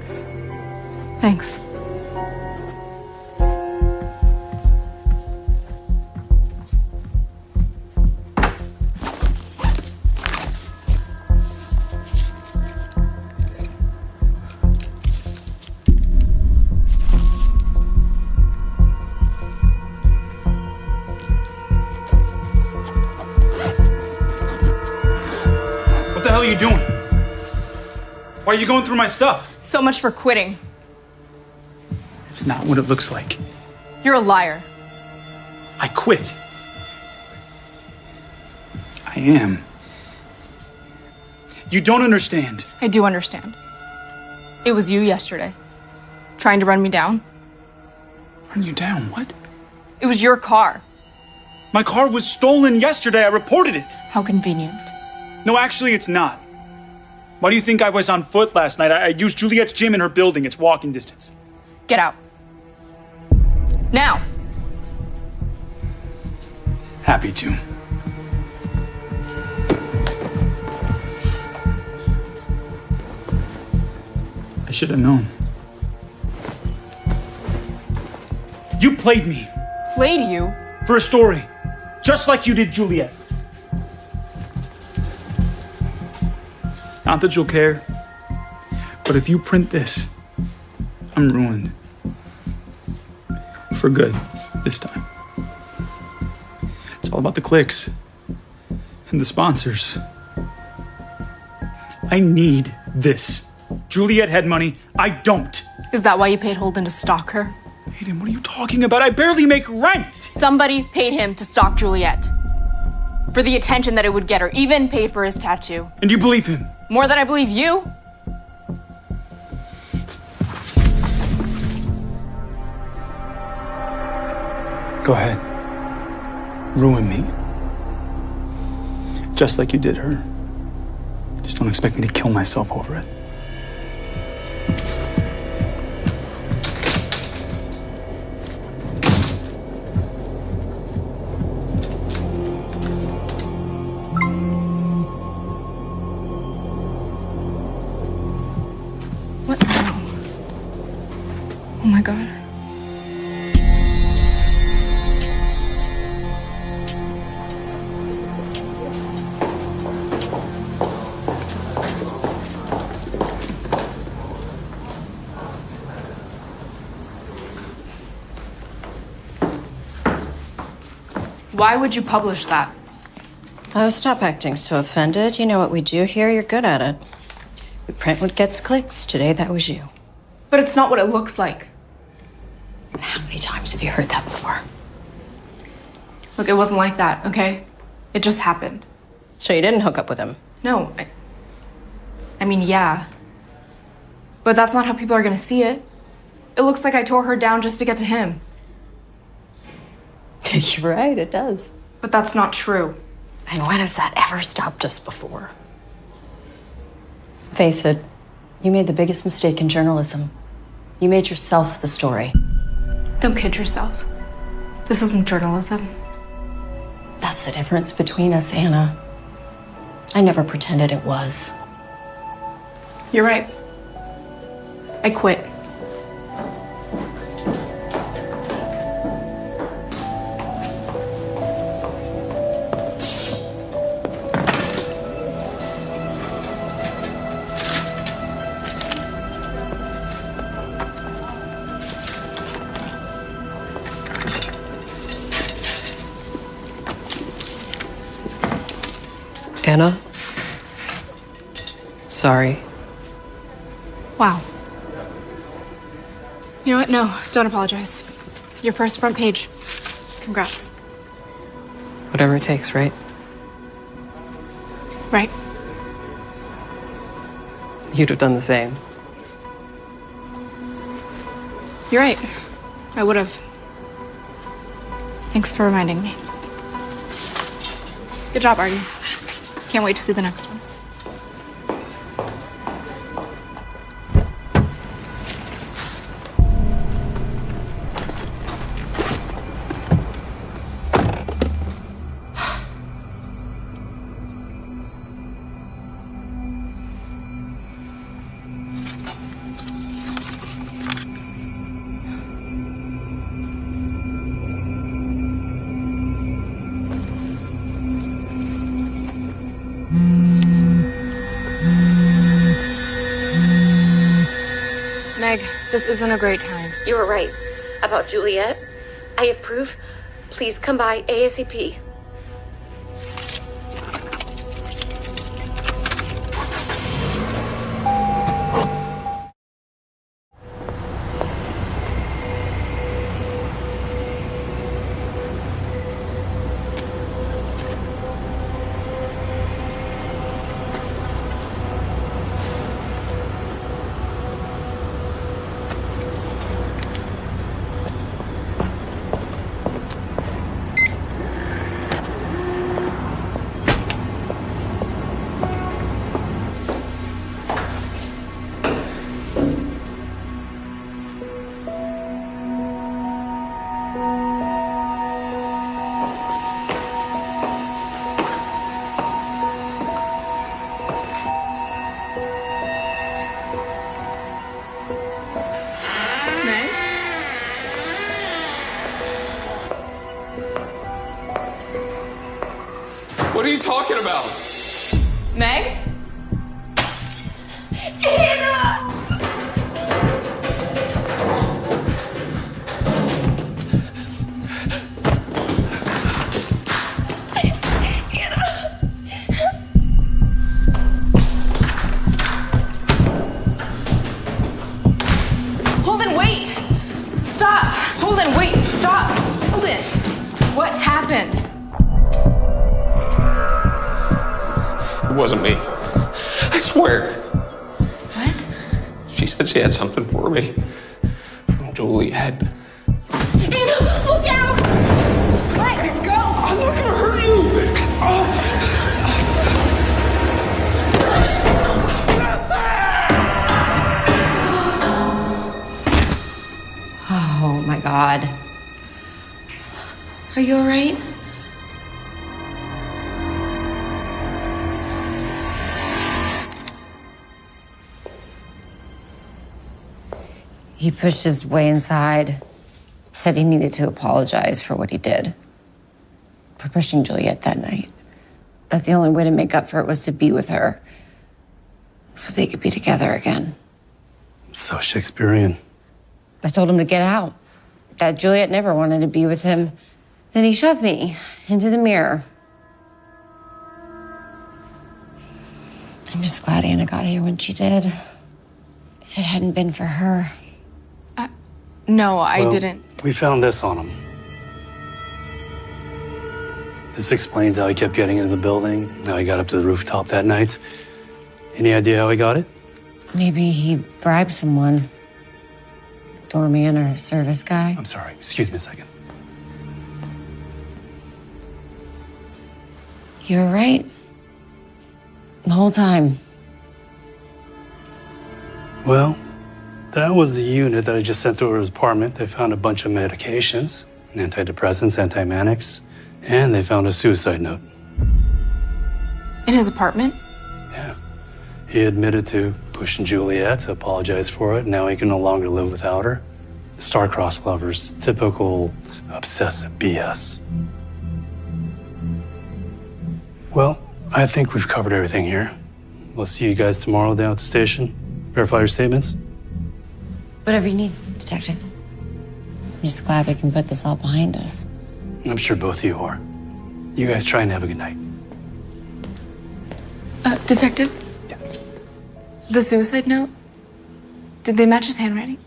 Thanks. What the hell are you doing? Why are you going through my stuff? So much for quitting. It's not what it looks like. You're a liar. I quit. I am. You don't understand. I do understand. It was you yesterday. Trying to run me down. Run you down? What? It was your car. My car was stolen yesterday. I reported it. How convenient. No, actually, it's not. Why do you think I was on foot last night? I used Juliet's gym in her building. It's walking distance. Get out. Now. Happy to. I should have known. You played me. Played you? For a story. Just like you did Juliet. Not that you'll care. But if you print this, I'm ruined. For good, this time. It's all about the clicks. And the sponsors. I need this. Juliet had money. I don't. Is that why you paid Holden to stalk her? Hayden, what are you talking about? I barely make rent. Somebody paid him to stalk Juliet. For the attention that it would get her. Even paid for his tattoo. And you believe him? More than I believe you. Go ahead. Ruin me. Just like you did her. Just don't expect me to kill myself over it. What now? Oh my God. Why would you publish that? Oh, stop acting so offended. You know what we do here. You're good at it. We print what gets clicks. Today, that was you. But it's not what it looks like. How many times have you heard that before? Look, it wasn't like that, okay? It just happened. So you didn't hook up with him? No, I mean, yeah. But that's not how people are gonna see it. It looks like I tore her down just to get to him. You're right, it does. But that's not true. And when has that ever stopped us before? Face it, you made the biggest mistake in journalism. You made yourself the story. Don't kid yourself. This isn't journalism. That's the difference between us, Anna. I never pretended it was. You're right. I quit. Anna? Sorry. Wow. You know what? No, don't apologize. Your first front page. Congrats. Whatever it takes, right? Right. You'd have done the same. You're right. I would have. Thanks for reminding me. Good job, Artie. Can't wait to see the next one. Meg, this isn't a great time. You were right about Juliet. I have proof. Please come by ASAP. What are you talking about? Meg? Anna! Holden, wait! Stop! Holden, wait! Stop! Holden! What happened? It wasn't me. I swear. What? She said she had something for me. From Juliet. Anna, look out! Let go! I'm not gonna hurt you! Oh my God. Are you all right? He pushed his way inside, said he needed to apologize for what he did, for pushing Juliet that night. That the only way to make up for it was to be with her, so they could be together again. So Shakespearean. I told him to get out, that Juliet never wanted to be with him. Then he shoved me into the mirror. I'm just glad Anna got here when she did. If If it hadn't been for her. No, I Well, didn't. We found this on him. This explains how he kept getting into the building, how he got up to the rooftop that night. Any idea how he got it? Maybe he bribed someone. Doorman or service guy. I'm sorry, excuse me a second. You were right. The whole time. Well, that was the unit that I just sent through his apartment. They found a bunch of medications, antidepressants, antimanics, and they found a suicide note. In his apartment? Yeah. He admitted to pushing Juliet to apologize for it. Now he can no longer live without her. Star-crossed lovers, typical obsessive BS. Well, I think we've covered everything here. We'll see you guys tomorrow down at the station. Verify your statements. Whatever you need, Detective. I'm just glad we can put this all behind us. I'm sure both of you are. You guys try and have a good night. Detective? Yeah. The suicide note? Did they match his handwriting?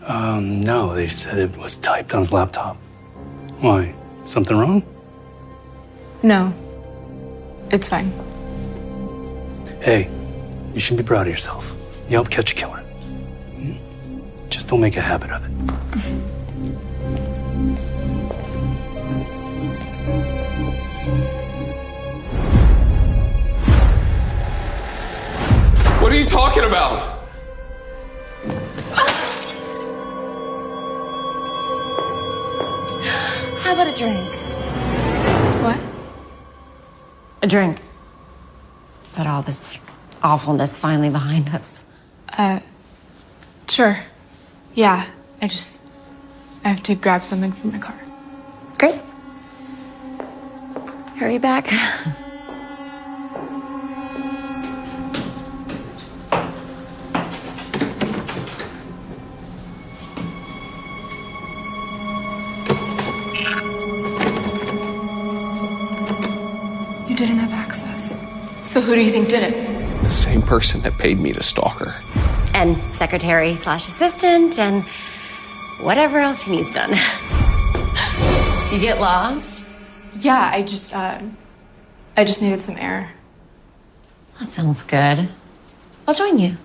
No, they said it was typed on his laptop. Why? Something wrong? No. It's fine. Hey, you should be proud of yourself. You helped catch a killer. Just don't make a habit of it. What are you talking about? How about a drink? What? A drink. Put all this awfulness finally behind us. Sure. Yeah, I have to grab something from my car. Great. Hurry back. You didn't have access. So who do you think did it? The same person that paid me to stalk her. And secretary/assistant and whatever else she needs done. You get lost? Yeah, I just needed some air. That sounds good. I'll join you.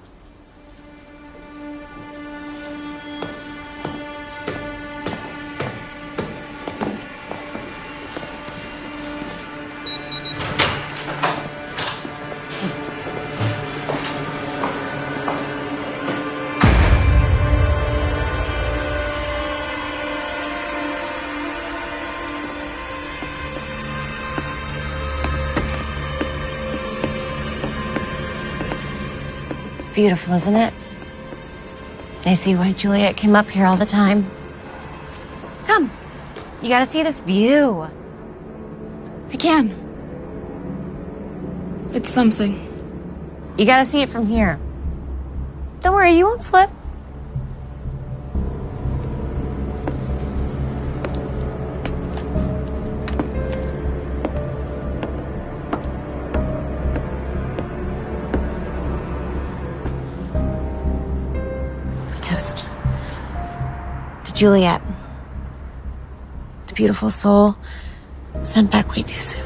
Beautiful, isn't it? I see why Juliet came up here all the time. Come. You gotta see this view. I can. It's something. You gotta see it from here. Don't worry, you won't slip. Toast to Juliet, the beautiful soul sent back way too soon.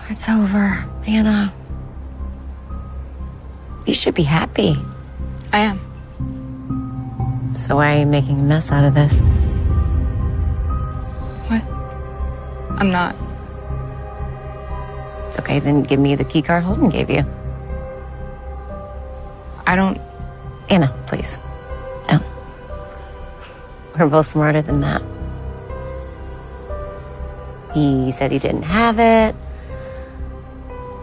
It's over, Anna. You should be happy. I am. So why are you making a mess out of this? What? I'm not. Okay, then give me the key card Holden gave you. I don't... Anna, please. No. We're both smarter than that. He said he didn't have it.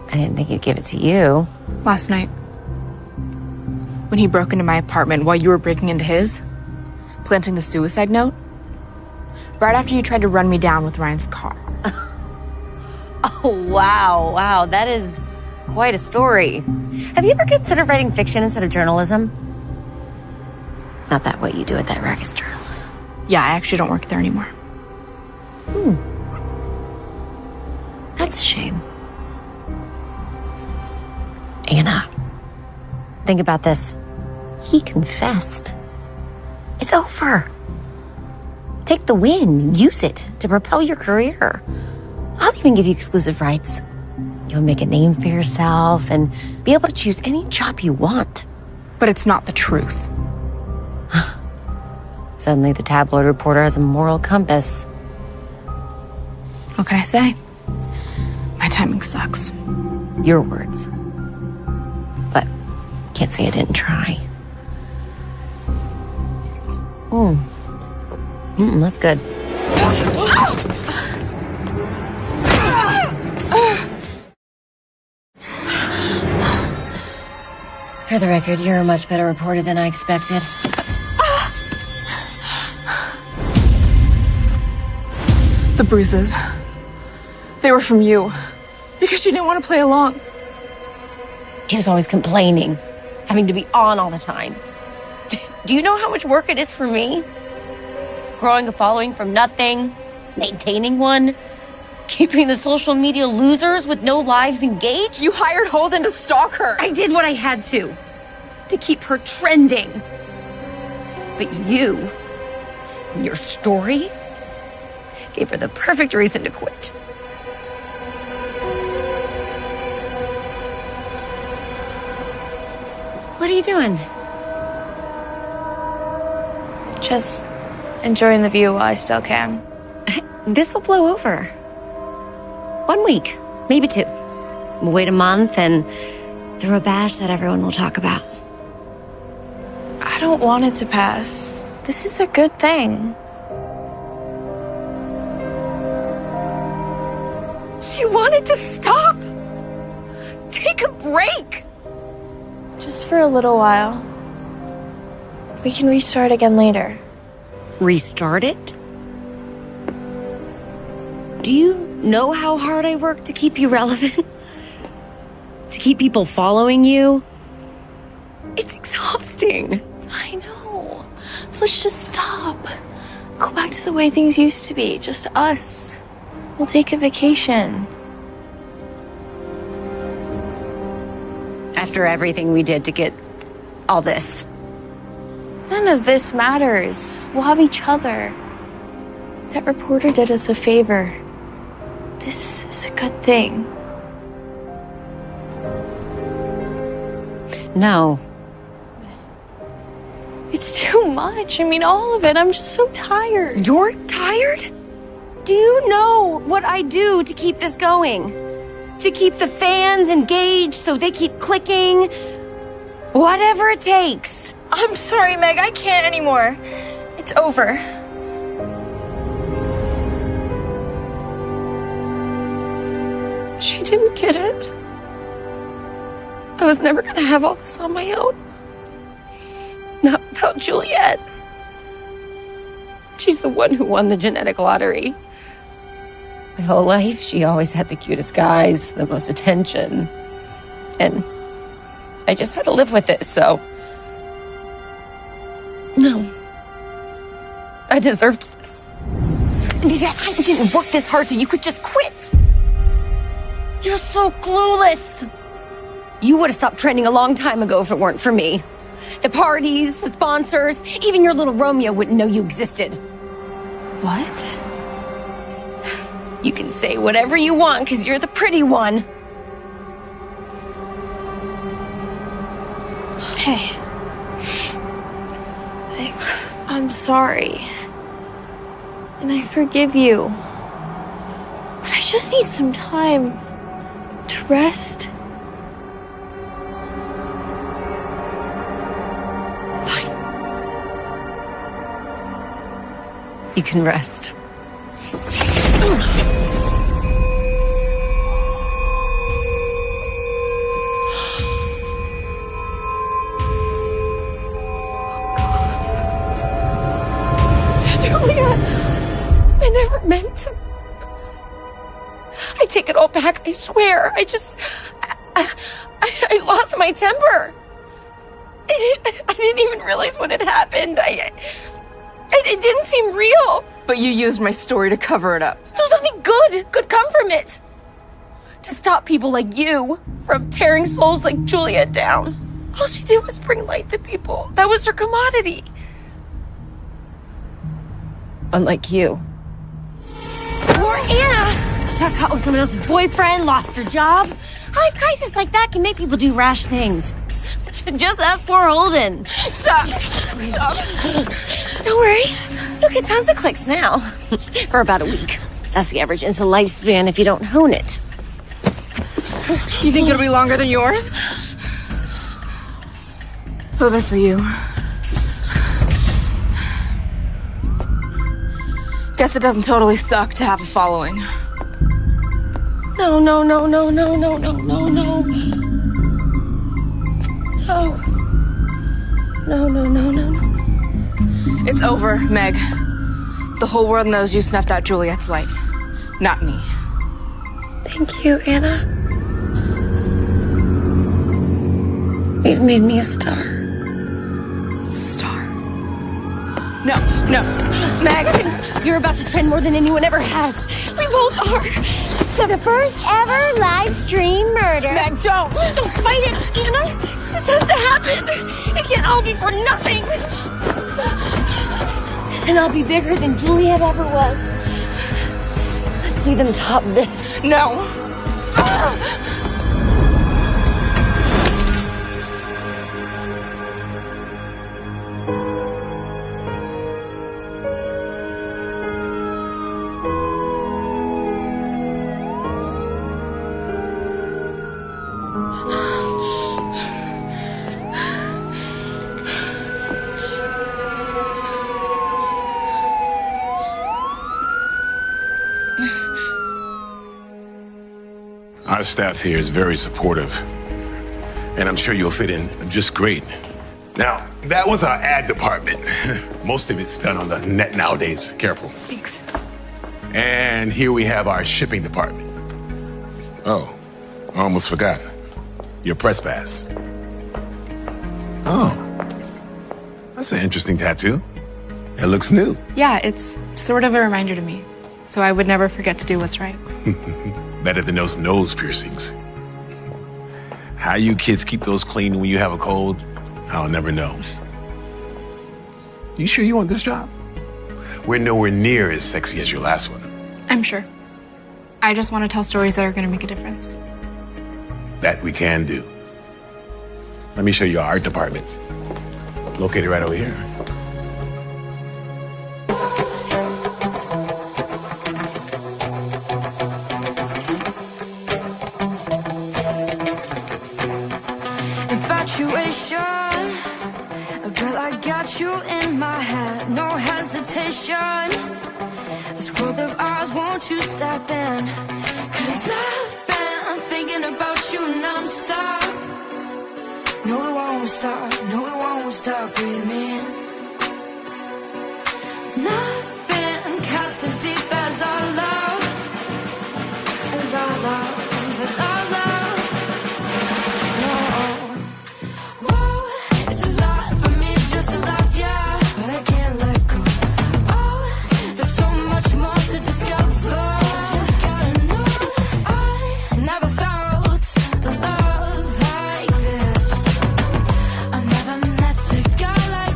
I didn't think he'd give it to you. Last night. When he broke into my apartment while you were breaking into his, planting the suicide note, right after you tried to run me down with Ryan's car. Oh, wow. Wow, that is quite a story. Have you ever considered writing fiction instead of journalism? Not that what you do at that racket's journalism. Yeah, I actually don't work there anymore. That's a shame. Anna, think about this. He confessed. It's over. Take the win. Use it to propel your career. I'll even give you exclusive rights. You'll make a name for yourself and be able to choose any job you want. But it's not the truth. Suddenly the tabloid reporter has a moral compass. What can I say? My timing sucks. Your words. But can't say I didn't try. That's good. For the record, you're a much better reporter than I expected. The bruises. They were from you. Because you didn't want to play along. She was always complaining, having to be on all the time. Do you know how much work it is for me? Growing a following from nothing, maintaining one, keeping the social media losers with no lives engaged. You hired Holden to stalk her. I did what I had to keep her trending. But you, and your story, gave her the perfect reason to quit. What are you doing? Just enjoying the view while I still can. This will blow over. 1 week, maybe 2. We'll wait a month and throw a bash that everyone will talk about. I don't want it to pass. This is a good thing. She wanted to stop. Take a break. Just for a little while. We can restart again later. Restart it? Do you know how hard I work to keep you relevant? To keep people following you? It's exhausting. I know. So let's just stop. Go back to the way things used to be. Just us. We'll take a vacation. After everything we did to get all this. None of this matters. We'll have each other. That reporter did us a favor. This is a good thing. No. It's too much. I mean, all of it. I'm just so tired. You're tired? Do you know what I do to keep this going? To keep the fans engaged so they keep clicking? Whatever it takes. I'm sorry, Meg. I can't anymore. It's over. She didn't get it. I was never gonna have all this on my own. Not without Juliet. She's the one who won the genetic lottery. My whole life, she always had the cutest guys, the most attention. And I just had to live with it, so... No. I deserved this. I didn't work this hard so you could just quit. You're so clueless. You would have stopped trending a long time ago if it weren't for me. The parties, the sponsors, even your little Romeo wouldn't know you existed. What? You can say whatever you want because you're the pretty one. Hey. I'm sorry. And I forgive you. But I just need some time to rest. Fine. You can rest. I never meant to. I take it all back, I swear. I lost my temper. I didn't even realize what had happened. It didn't seem real. But you used my story to cover it up. So something good could come from it. To stop people like you from tearing souls like Juliet down. All she did was bring light to people. That was her commodity. Unlike you. Poor Anna! Got caught with someone else's boyfriend, lost her job. A life crisis like that can make people do rash things. Just ask poor Holden. Stop. Don't worry. You'll get tons of clicks now. For about a week. That's the average Insta lifespan if you don't hone it. You think it'll be longer than yours? Those are for you. Guess it doesn't totally suck to have a following. No. It's over, Meg. The whole world knows you snuffed out Juliet's light. Not me. Thank you, Anna. You've made me a star. No. Meg, you're about to trend more than anyone ever has. We both are. For the first ever live stream murder. Meg, don't. Don't fight it, Anna. This has to happen. It can't all be for nothing. And I'll be bigger than Juliet ever was. Let's see them top this. No. Our staff here is very supportive, and I'm sure you'll fit in just great. Now, that was our ad department. Most of it's done on the net nowadays. Careful. Thanks. And here we have our shipping department. Oh, I almost forgot. Your press pass. Oh, that's an interesting tattoo. It looks new. Yeah, it's sort of a reminder to me. So I would never forget to do what's right. Better than those nose piercings. How you kids keep those clean when you have a cold, I'll never know. You sure you want this job? We're nowhere near as sexy as your last one. I'm sure. I just want to tell stories that are going to make a difference. That we can do. Let me show you our art department. Located right over here. Girl, I got you in my hand, no hesitation. This world of ours, won't you step in? 'Cause I've been thinking about you non-stop. No, it won't stop, breathe me in. Nothing cuts as deep as our love, as our love, as our love.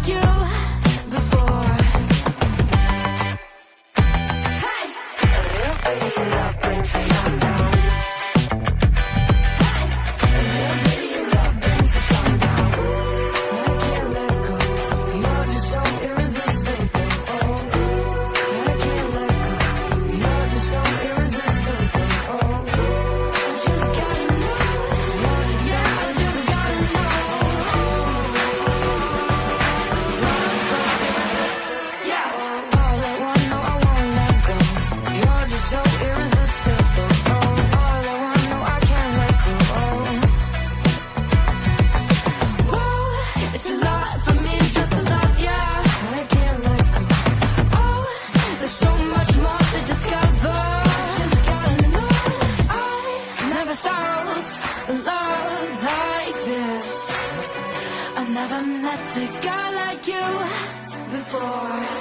You a guy like you before.